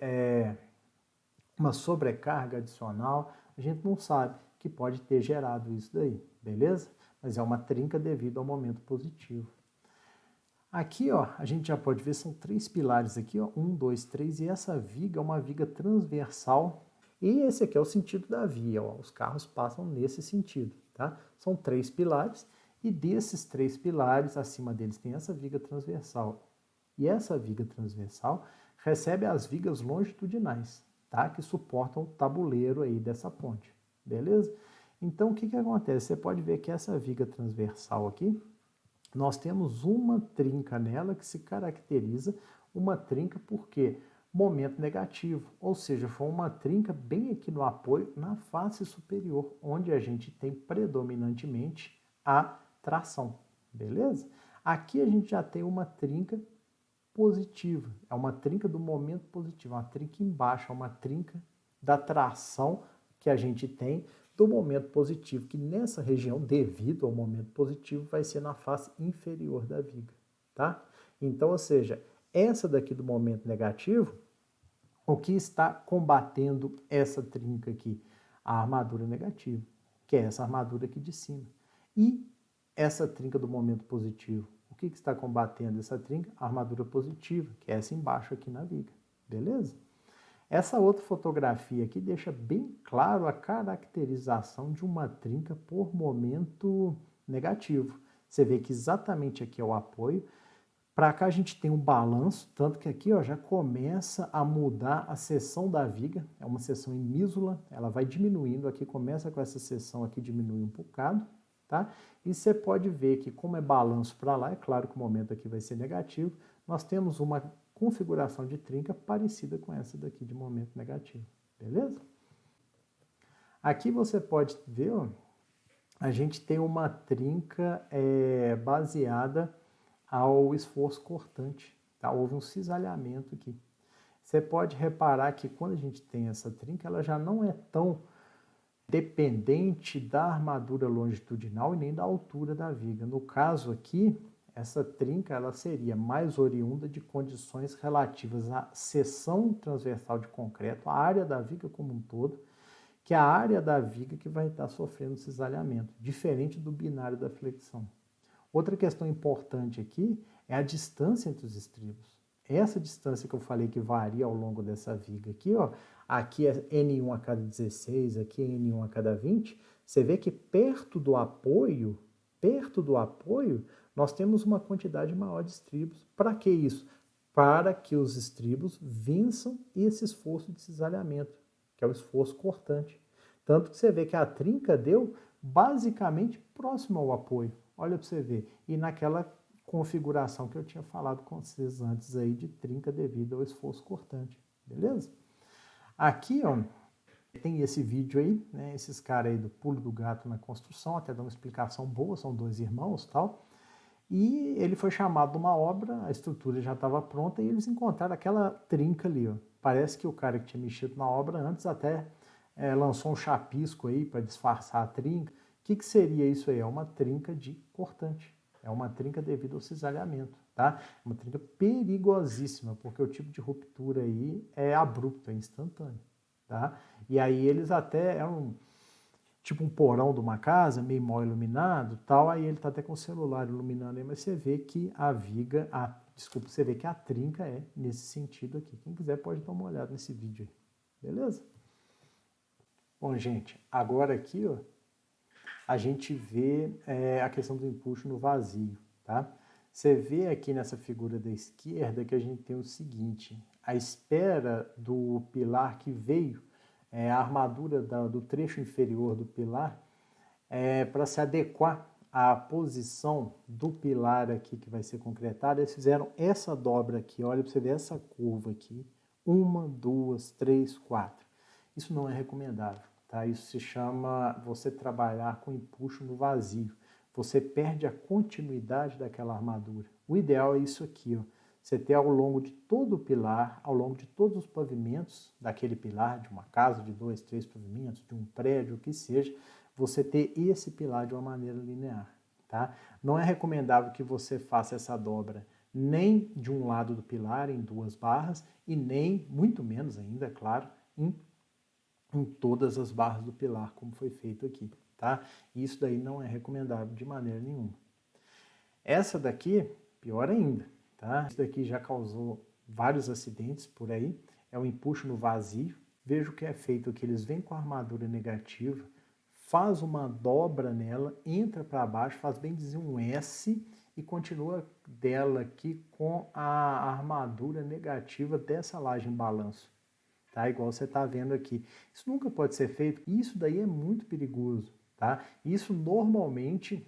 uma sobrecarga adicional. A gente não sabe que pode ter gerado isso daí, beleza? Mas é uma trinca devido ao momento positivo. Aqui, ó, a gente já pode ver, são 3 pilares aqui, ó, 1, 2, 3, e essa viga é uma viga transversal. E esse aqui é o sentido da via, ó, os carros passam nesse sentido, tá? São 3 pilares, e desses 3 pilares, acima deles tem essa viga transversal. E essa viga transversal recebe as vigas longitudinais, tá? Que suportam o tabuleiro aí dessa ponte, beleza? Então, o que acontece? Você pode ver que essa viga transversal aqui, nós temos uma trinca nela que se caracteriza uma trinca porque momento negativo, ou seja, foi uma trinca bem aqui no apoio, na face superior, onde a gente tem predominantemente a tração, beleza? Aqui a gente já tem uma trinca positiva, é uma trinca do momento positivo, uma trinca embaixo, é uma trinca da tração que a gente tem do momento positivo, que nessa região, devido ao momento positivo, vai ser na face inferior da viga, tá? Então, ou seja, essa daqui do momento negativo, o que está combatendo essa trinca aqui? A armadura negativa, que é essa armadura aqui de cima. E essa trinca do momento positivo, o que está combatendo essa trinca? A armadura positiva, que é essa embaixo aqui na viga, beleza? Essa outra fotografia aqui deixa bem claro a caracterização de uma trinca por momento negativo. Você vê que exatamente aqui é o apoio. Para cá a gente tem um balanço, tanto que aqui ó, já começa a mudar a seção da viga. É uma seção em mísula, ela vai diminuindo. Aqui começa com essa seção aqui, diminui um bocado. Tá? E você pode ver que como é balanço para lá, é claro que o momento aqui vai ser negativo, nós temos uma configuração de trinca parecida com essa daqui de momento negativo, beleza? Aqui você pode ver, ó, a gente tem uma trinca baseada ao esforço cortante, tá? Houve um cisalhamento aqui. Você pode reparar que quando a gente tem essa trinca, ela já não é tão dependente da armadura longitudinal e nem da altura da viga. No caso aqui, essa trinca ela seria mais oriunda de condições relativas à seção transversal de concreto, a área da viga como um todo, que é a área da viga que vai estar sofrendo cisalhamento, diferente do binário da flexão. Outra questão importante aqui é a distância entre os estribos. essa distância que eu falei que varia ao longo dessa viga aqui, ó, aqui é N1 a cada 16, aqui é N1 a cada 20, você vê que perto do apoio, nós temos uma quantidade maior de estribos. Para que isso? Para que os estribos vençam esse esforço de cisalhamento, que é o esforço cortante. Tanto que você vê que a trinca deu basicamente próximo ao apoio. Olha para você ver. E naquela configuração que eu tinha falado com vocês antes aí de trinca devido ao esforço cortante. Beleza? Aqui, ó, tem esse vídeo aí, né? Esses caras aí do pulo do gato na construção, até dá uma explicação boa, são dois irmãos e tal. E ele foi chamado de uma obra, a estrutura já estava pronta e eles encontraram aquela trinca ali, ó. Parece que o cara que tinha mexido na obra antes até lançou um chapisco aí para disfarçar a trinca. O que seria isso aí? É uma trinca de cortante. É uma trinca devido ao cisalhamento, tá? É uma trinca perigosíssima, porque o tipo de ruptura aí é abrupto, é instantâneo, tá? E aí eles até tipo um porão de uma casa, meio mal iluminado, tal, aí ele tá até com o celular iluminando aí, mas você vê que a viga, você vê que a trinca é nesse sentido aqui. Quem quiser pode dar uma olhada nesse vídeo aí, beleza? Bom, gente, agora aqui, ó, a gente vê a questão do empuxo no vazio, tá? Você vê aqui nessa figura da esquerda que a gente tem o seguinte, a espera do pilar que veio, a armadura do trecho inferior do pilar, para se adequar à posição do pilar aqui que vai ser concretado, eles fizeram essa dobra aqui, olha para você ver essa curva aqui, 1, 2, 3, 4. Isso não é recomendável, tá? Isso se chama você trabalhar com empuxo no vazio. Você perde a continuidade daquela armadura. O ideal é isso aqui, ó. Você ter ao longo de todo o pilar, ao longo de todos os pavimentos daquele pilar, de uma casa, de 2, 3 pavimentos, de um prédio, o que seja, você ter esse pilar de uma maneira linear, tá? Não é recomendável que você faça essa dobra nem de um lado do pilar em 2 barras e nem, muito menos ainda, é claro, em todas as barras do pilar, como foi feito aqui, tá? Isso daí não é recomendável de maneira nenhuma. Essa daqui, pior ainda, tá? Isso daqui já causou vários acidentes por aí, é o empuxo no vazio. Veja o que é feito aqui, eles vêm com a armadura negativa, faz uma dobra nela, entra para baixo, faz bem dizer um S e continua dela aqui com a armadura negativa dessa laje em balanço. Tá? Igual você está vendo aqui. Isso nunca pode ser feito. Isso daí é muito perigoso. Tá? Isso normalmente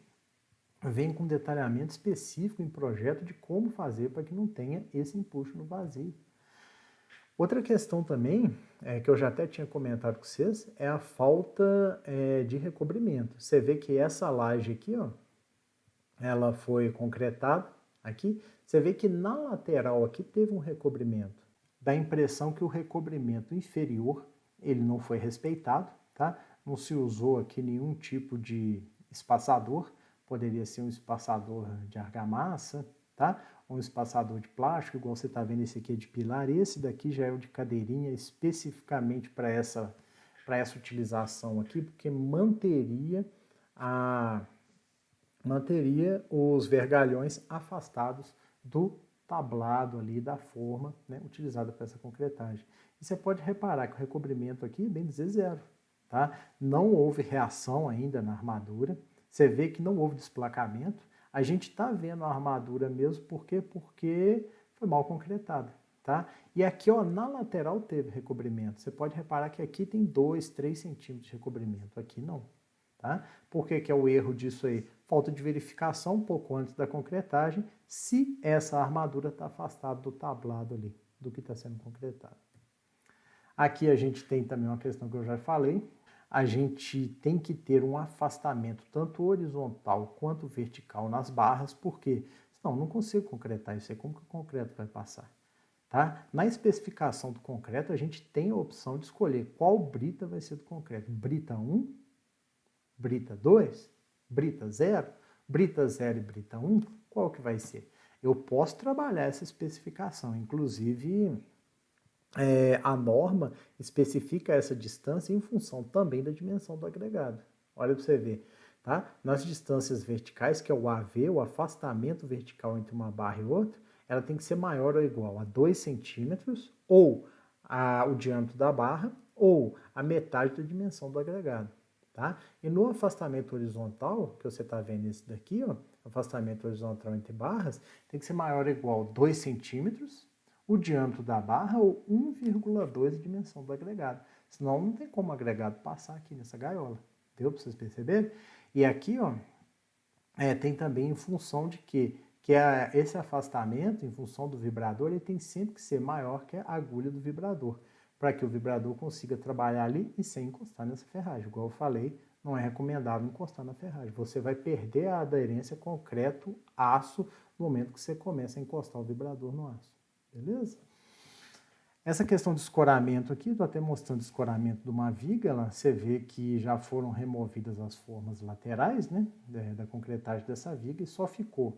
vem com detalhamento específico em projeto de como fazer para que não tenha esse empuxo no vazio. Outra questão também, que eu já até tinha comentado com vocês, é a falta de recobrimento. Você vê que essa laje aqui, ó, ela foi concretada aqui. Você vê que na lateral aqui teve um recobrimento. Dá a impressão que o recobrimento inferior ele não foi respeitado, tá? Não se usou aqui nenhum tipo de espaçador, poderia ser um espaçador de argamassa, tá? Um espaçador de plástico, igual você está vendo esse aqui é de pilar, esse daqui já é o de cadeirinha especificamente para essa utilização aqui, porque manteria os vergalhões afastados do tablado ali da forma, né, utilizada para essa concretagem. E você pode reparar que o recobrimento aqui, bem dizer, zero. Tá? Não houve reação ainda na armadura. Você vê que não houve desplacamento. A gente está vendo a armadura mesmo porque foi mal concretada. Tá? E aqui, ó, na lateral teve recobrimento. Você pode reparar que aqui tem 2, 3 centímetros de recobrimento. Aqui não. Tá? Por que é o erro disso aí? Falta de verificação um pouco antes da concretagem, se essa armadura está afastada do tablado ali, do que está sendo concretado. Aqui a gente tem também uma questão que eu já falei, a gente tem que ter um afastamento tanto horizontal quanto vertical nas barras, porque senão não consigo concretar isso aí, como que o concreto vai passar? Tá? Na especificação do concreto, a gente tem a opção de escolher qual brita vai ser do concreto, brita 1, brita 2, brita 0, brita 0 e brita 1, qual que vai ser? Eu posso trabalhar essa especificação, inclusive a norma especifica essa distância em função também da dimensão do agregado. Olha para você ver, tá? Nas distâncias verticais, que é o AV, o afastamento vertical entre uma barra e outra, ela tem que ser maior ou igual a 2 centímetros, ou o diâmetro da barra, ou a metade da dimensão do agregado. Tá? E no afastamento horizontal, que você está vendo esse daqui, ó, afastamento horizontal entre barras, tem que ser maior ou igual a 2 centímetros, o diâmetro da barra, ou 1,2 a dimensão do agregado. Senão não tem como o agregado passar aqui nessa gaiola. Deu para vocês perceberem? E aqui, ó, tem também em função de quê? Esse afastamento, em função do vibrador, ele tem sempre que ser maior que a agulha do vibrador, para que o vibrador consiga trabalhar ali e sem encostar nessa ferragem. Igual eu falei, não é recomendável encostar na ferragem. Você vai perder a aderência concreto-aço no momento que você começa a encostar o vibrador no aço. Beleza? Essa questão de escoramento aqui, estou até mostrando o escoramento de uma viga, você vê que já foram removidas as formas laterais, né, da concretagem dessa viga, e só ficou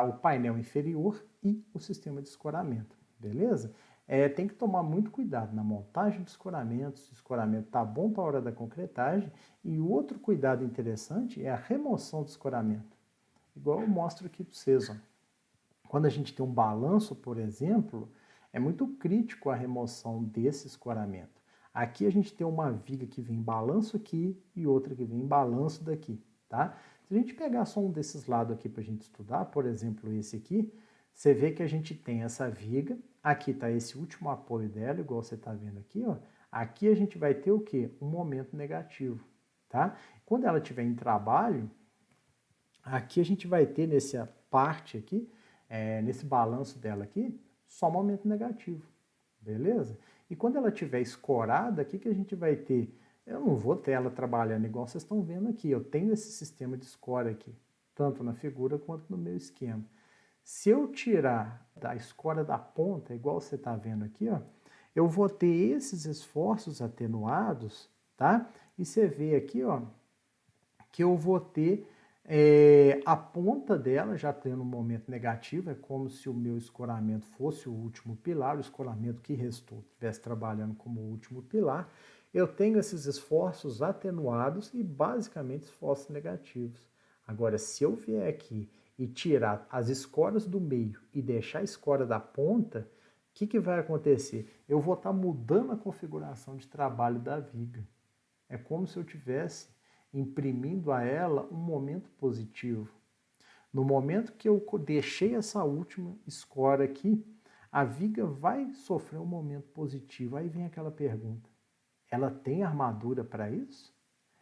o painel inferior e o sistema de escoramento, beleza? Tem que tomar muito cuidado na montagem do escoramento, se o escoramento está bom para a hora da concretagem, e o outro cuidado interessante é a remoção do escoramento. Igual eu mostro aqui para vocês, ó. Quando a gente tem um balanço, por exemplo, é muito crítico a remoção desse escoramento. Aqui a gente tem uma viga que vem em balanço aqui e outra que vem em balanço daqui, tá? Se a gente pegar só um desses lados aqui para a gente estudar, por exemplo, esse aqui, você vê que a gente tem essa viga, aqui está esse último apoio dela, igual você está vendo aqui, ó. Aqui a gente vai ter o quê? Um momento negativo, tá? Quando ela estiver em trabalho, aqui a gente vai ter nessa parte aqui, nesse balanço dela aqui, só momento negativo, beleza? E quando ela estiver escorada, o que a gente vai ter? Eu não vou ter ela trabalhando igual vocês estão vendo aqui, eu tenho esse sistema de escora aqui, tanto na figura quanto no meu esquema. Se eu tirar da escora da ponta, igual você está vendo aqui, ó, eu vou ter esses esforços atenuados, tá? E você vê aqui, ó, que eu vou ter a ponta dela já tendo um momento negativo, é como se o meu escoramento fosse o último pilar, o escoramento que restou estivesse trabalhando como o último pilar. Eu tenho esses esforços atenuados e basicamente esforços negativos. Agora, se eu vier aqui e tirar as escoras do meio e deixar a escora da ponta, o que vai acontecer? Eu vou estar mudando a configuração de trabalho da viga. É como se eu tivesse imprimindo a ela um momento positivo. No momento que eu deixei essa última escora aqui, a viga vai sofrer um momento positivo. Aí vem aquela pergunta: ela tem armadura para isso?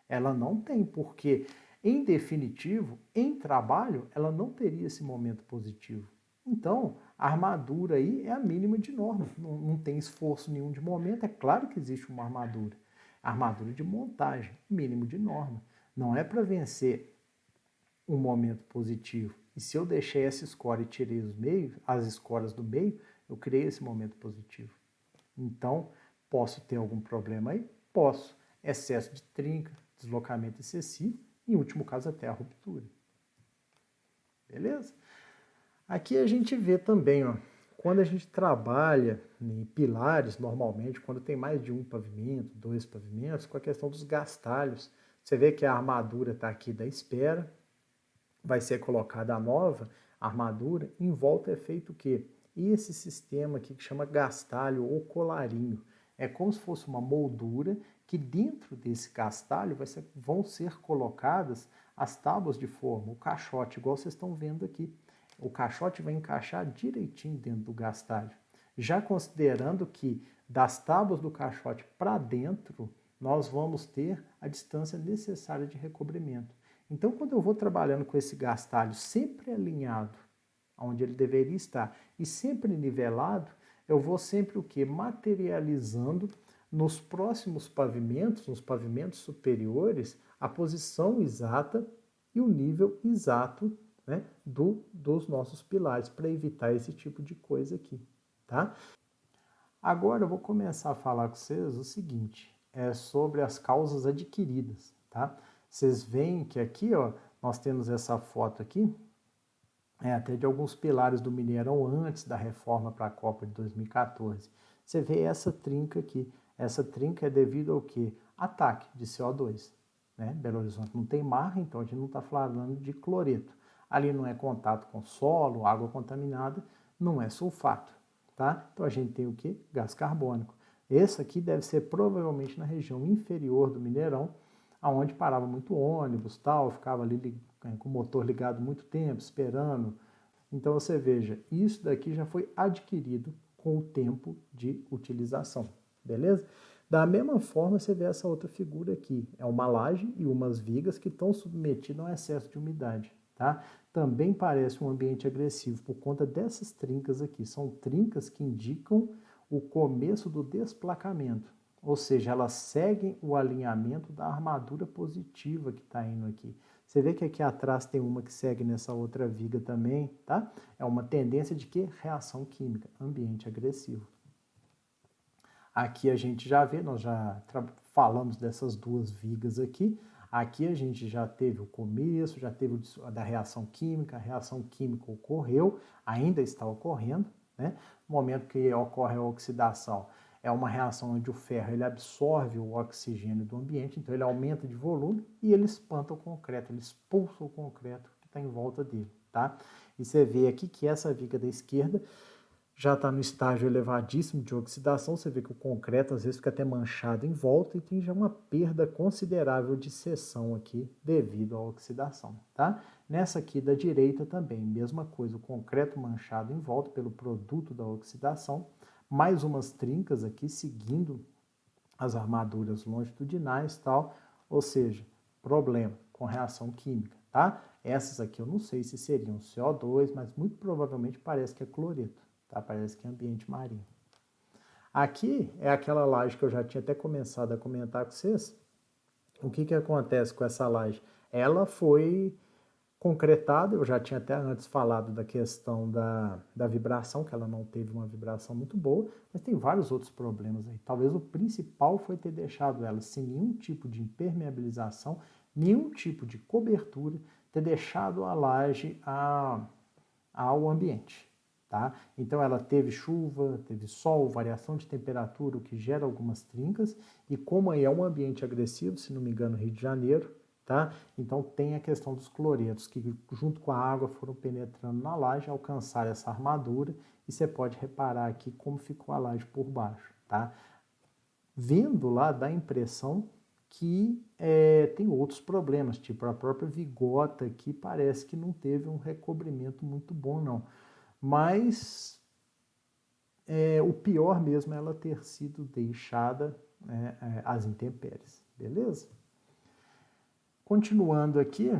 Ela não tem, porque, em definitivo, em trabalho, ela não teria esse momento positivo. Então, a armadura aí é a mínima de norma, não tem esforço nenhum de momento, é claro que existe uma armadura. Armadura de montagem, mínimo de norma. Não é para vencer um momento positivo. E se eu deixei essa escora e tirei as escoras do meio, eu criei esse momento positivo. Então, posso ter algum problema aí? Posso. Excesso de trinca, deslocamento excessivo, em último caso até a ruptura. Beleza? Aqui a gente vê também, ó, quando a gente trabalha em pilares, normalmente, quando tem mais de um pavimento, 2 pavimentos, com a questão dos gastalhos, você vê que a armadura está aqui da espera, vai ser colocada a nova armadura, em volta é feito o quê? E esse sistema aqui que chama gastalho ou colarinho. É como se fosse uma moldura que dentro desse gastalho vão ser colocadas as tábuas de forma, o caixote, igual vocês estão vendo aqui. O caixote vai encaixar direitinho dentro do gastalho. Já considerando que das tábuas do caixote para dentro, nós vamos ter a distância necessária de recobrimento. Então, quando eu vou trabalhando com esse gastalho sempre alinhado, onde ele deveria estar, e sempre nivelado, eu vou sempre o quê? Materializando nos próximos pavimentos, nos pavimentos superiores, a posição exata e o nível exato, né, dos nossos pilares, para evitar esse tipo de coisa aqui, tá? Agora eu vou começar a falar com vocês o seguinte, sobre as causas adquiridas, tá? Vocês veem que aqui, ó, nós temos essa foto aqui, até de alguns pilares do Mineirão antes da reforma para a Copa de 2014. Você vê essa trinca aqui. Essa trinca é devido ao quê? Ataque de CO2. Né? Belo Horizonte não tem mar, então a gente não está falando de cloreto. Ali não é contato com solo, água contaminada, não é sulfato, tá? Então a gente tem o que? Gás carbônico. Esse aqui deve ser provavelmente na região inferior do Mineirão, aonde parava muito ônibus, tal, ficava ali com o motor ligado muito tempo, esperando. Então você veja, isso daqui já foi adquirido com o tempo de utilização, beleza? Da mesma forma, você vê essa outra figura aqui. É uma laje e umas vigas que estão submetidas a um excesso de umidade, tá? Também parece um ambiente agressivo por conta dessas trincas aqui. São trincas que indicam o começo do desplacamento, ou seja, elas seguem o alinhamento da armadura positiva que está indo aqui. Você vê que aqui atrás tem uma que segue nessa outra viga também, tá? É uma tendência de que? Reação química, ambiente agressivo. Aqui a gente já vê, nós já falamos dessas duas vigas aqui. Aqui a gente já teve o começo, já teve da reação química, a reação química ocorreu, ainda está ocorrendo, né? No momento que ocorre a oxidação, é uma reação onde o ferro ele absorve o oxigênio do ambiente, então ele aumenta de volume e ele espanta o concreto, ele expulsa o concreto que está em volta dele, tá? E você vê aqui que essa viga da esquerda já está no estágio elevadíssimo de oxidação, você vê que o concreto às vezes fica até manchado em volta e tem já uma perda considerável de seção aqui devido à oxidação, tá? Nessa aqui da direita também, mesma coisa, o concreto manchado em volta pelo produto da oxidação, mais umas trincas aqui seguindo as armaduras longitudinais e tal, ou seja, problema com reação química, tá? Essas aqui eu não sei se seriam CO2, mas muito provavelmente parece que é cloreto, tá? Parece que é ambiente marinho. Aqui é aquela laje que eu já tinha até começado a comentar com vocês. O que acontece com essa laje? Ela foi concretada, eu já tinha até antes falado da questão da vibração, que ela não teve uma vibração muito boa, mas tem vários outros problemas aí. Talvez o principal foi ter deixado ela sem nenhum tipo de impermeabilização, nenhum tipo de cobertura, ter deixado a laje ao ambiente. Tá? Então ela teve chuva, teve sol, variação de temperatura, o que gera algumas trincas, e como aí é um ambiente agressivo, se não me engano, Rio de Janeiro, tá? Então tem a questão dos cloretos, que junto com a água foram penetrando na laje, alcançaram essa armadura, e você pode reparar aqui como ficou a laje por baixo, tá? Vendo lá, dá a impressão que tem outros problemas, tipo a própria vigota aqui parece que não teve um recobrimento muito bom, não. Mas o pior mesmo é ela ter sido deixada às intempéries, beleza? Continuando aqui,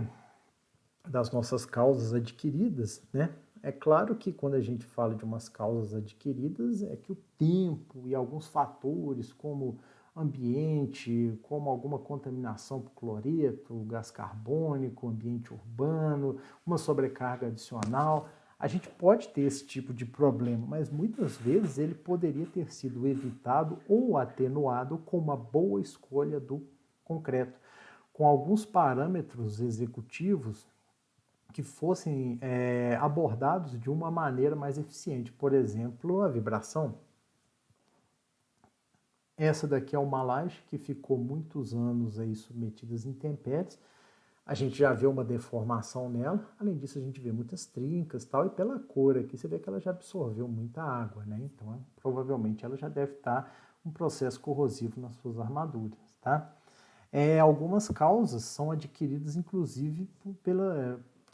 das nossas causas adquiridas, né? É claro que quando a gente fala de umas causas adquiridas, é que o tempo e alguns fatores, como ambiente, como alguma contaminação por cloreto, gás carbônico, ambiente urbano, uma sobrecarga adicional, a gente pode ter esse tipo de problema, mas muitas vezes ele poderia ter sido evitado ou atenuado com uma boa escolha do concreto, com alguns parâmetros executivos que fossem abordados de uma maneira mais eficiente. Por exemplo, a vibração. Essa daqui é uma laje que ficou muitos anos aí submetida às intempéries. A gente já vê uma deformação nela. Além disso, a gente vê muitas trincas e tal. E pela cor aqui, você vê que ela já absorveu muita água, né? Então, provavelmente, ela já deve estar um processo corrosivo nas suas armaduras, tá? Algumas causas são adquiridas, inclusive,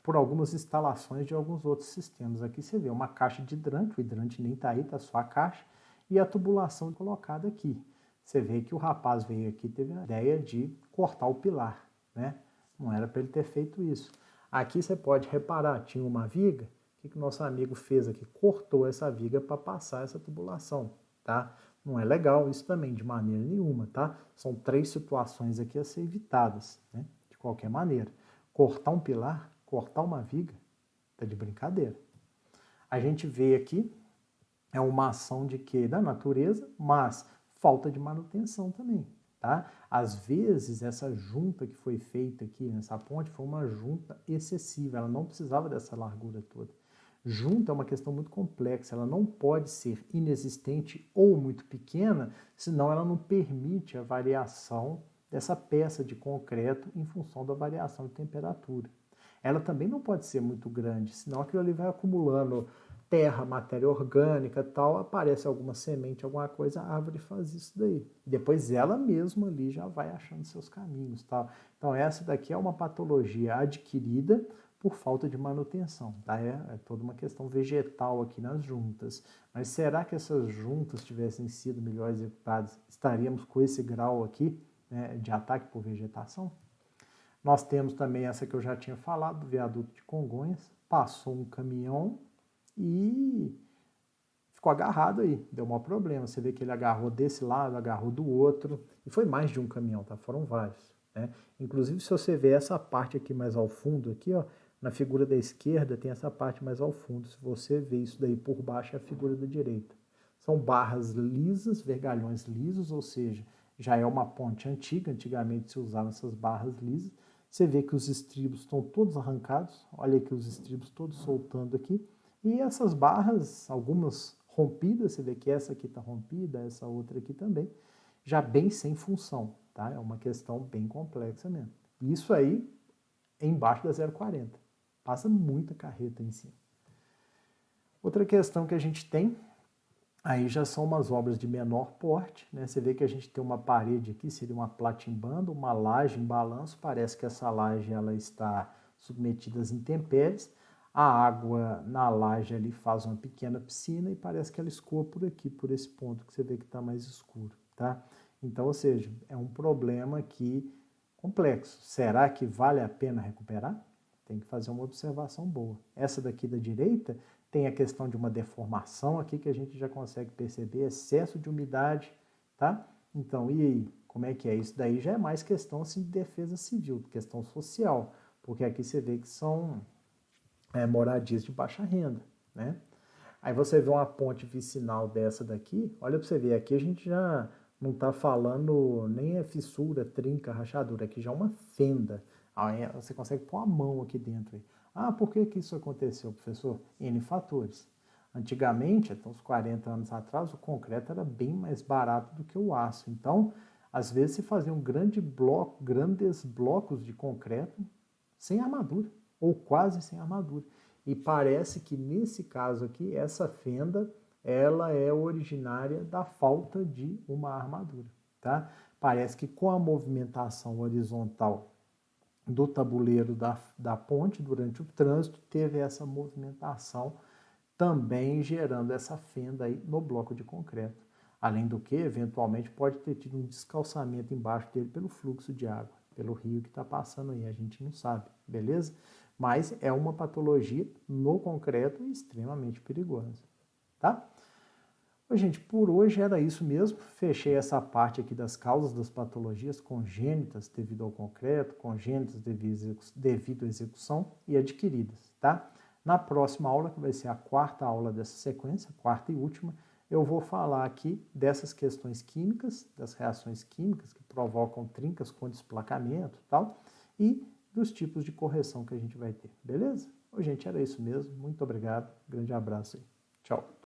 por algumas instalações de alguns outros sistemas. Aqui você vê uma caixa de hidrante, o hidrante nem está aí, está só a caixa, e a tubulação colocada aqui. Você vê que o rapaz veio aqui e teve a ideia de cortar o pilar, né? Não era para ele ter feito isso. Aqui você pode reparar, tinha uma viga, o que o nosso amigo fez aqui? Cortou essa viga para passar essa tubulação, tá? Não é legal isso também, de maneira nenhuma, tá? São 3 situações aqui a ser evitadas, né? De qualquer maneira. Cortar um pilar, cortar uma viga, tá de brincadeira. A gente vê aqui, é uma ação de quê? Da natureza, mas falta de manutenção também, tá? Às vezes, essa junta que foi feita aqui nessa ponte foi uma junta excessiva, ela não precisava dessa largura toda. Junta é uma questão muito complexa, ela não pode ser inexistente ou muito pequena, senão ela não permite a variação dessa peça de concreto em função da variação de temperatura. Ela também não pode ser muito grande, senão aquilo ali vai acumulando terra, matéria orgânica, tal, aparece alguma semente, alguma coisa, a árvore faz isso daí. Depois ela mesma ali já vai achando seus caminhos, tal. Então essa daqui é uma patologia adquirida por falta de manutenção, tá? É toda uma questão vegetal aqui nas juntas. Mas será que essas juntas tivessem sido melhor executadas, estaríamos com esse grau aqui, né, de ataque por vegetação? Nós temos também essa que eu já tinha falado, do viaduto de Congonhas, passou um caminhão e ficou agarrado aí, deu maior problema. Você vê que ele agarrou desse lado, agarrou do outro, e foi mais de um caminhão, tá? Foram vários, né? Inclusive, se você ver essa parte aqui mais ao fundo, aqui, ó, na figura da esquerda tem essa parte mais ao fundo. Se você ver isso daí por baixo, é a figura da direita. São barras lisas, vergalhões lisos, ou seja, já é uma ponte antiga, antigamente se usavam essas barras lisas. Você vê que os estribos estão todos arrancados, olha aqui os estribos todos soltando aqui, e essas barras, algumas rompidas, você vê que essa aqui está rompida, essa outra aqui também, já bem sem função, tá? É uma questão bem complexa mesmo. Isso aí é embaixo da 040, passa muita carreta em cima. Outra questão que a gente tem, aí já são umas obras de menor porte, né? Você vê que a gente tem uma parede aqui, seria uma platimbanda, uma laje em balanço, parece que essa laje ela está submetida às intempéries, a água na laje ali faz uma pequena piscina e parece que ela escoa por aqui, por esse ponto que você vê que está mais escuro, tá? Então, ou seja, é um problema aqui complexo. Será que vale a pena recuperar? Tem que fazer uma observação boa. Essa daqui da direita tem a questão de uma deformação aqui que a gente já consegue perceber, excesso de umidade, tá? Então, e aí? Como é que é? Isso daí já é mais questão assim, de defesa civil, questão social, porque aqui você vê que são moradias de baixa renda, né? Aí você vê uma ponte vicinal dessa daqui, olha para você ver, aqui a gente já não está falando nem é fissura, trinca, rachadura, aqui já é uma fenda. Aí você consegue pôr a mão aqui dentro. Aí. Ah, por que isso aconteceu, professor? N fatores. Antigamente, até uns 40 anos atrás, o concreto era bem mais barato do que o aço. Então, às vezes se faziam grandes blocos de concreto sem armadura, ou quase sem armadura. E parece que nesse caso aqui, essa fenda, ela é originária da falta de uma armadura, tá? Parece que com a movimentação horizontal do tabuleiro da ponte durante o trânsito, teve essa movimentação também gerando essa fenda aí no bloco de concreto. Além do que, eventualmente, pode ter tido um descalçamento embaixo dele pelo fluxo de água, pelo rio que está passando aí, a gente não sabe, beleza? Mas é uma patologia no concreto extremamente perigosa, tá? Bom, gente, por hoje era isso mesmo. Fechei essa parte aqui das causas das patologias congênitas devido ao concreto, congênitas devido à execução e adquiridas, tá? Na próxima aula, que vai ser a quarta aula dessa sequência, quarta e última, eu vou falar aqui dessas questões químicas, das reações químicas que provocam trincas com desplacamento e tal, e dos tipos de correção que a gente vai ter, beleza? Bom, gente, era isso mesmo. Muito obrigado. Grande abraço aí. Tchau.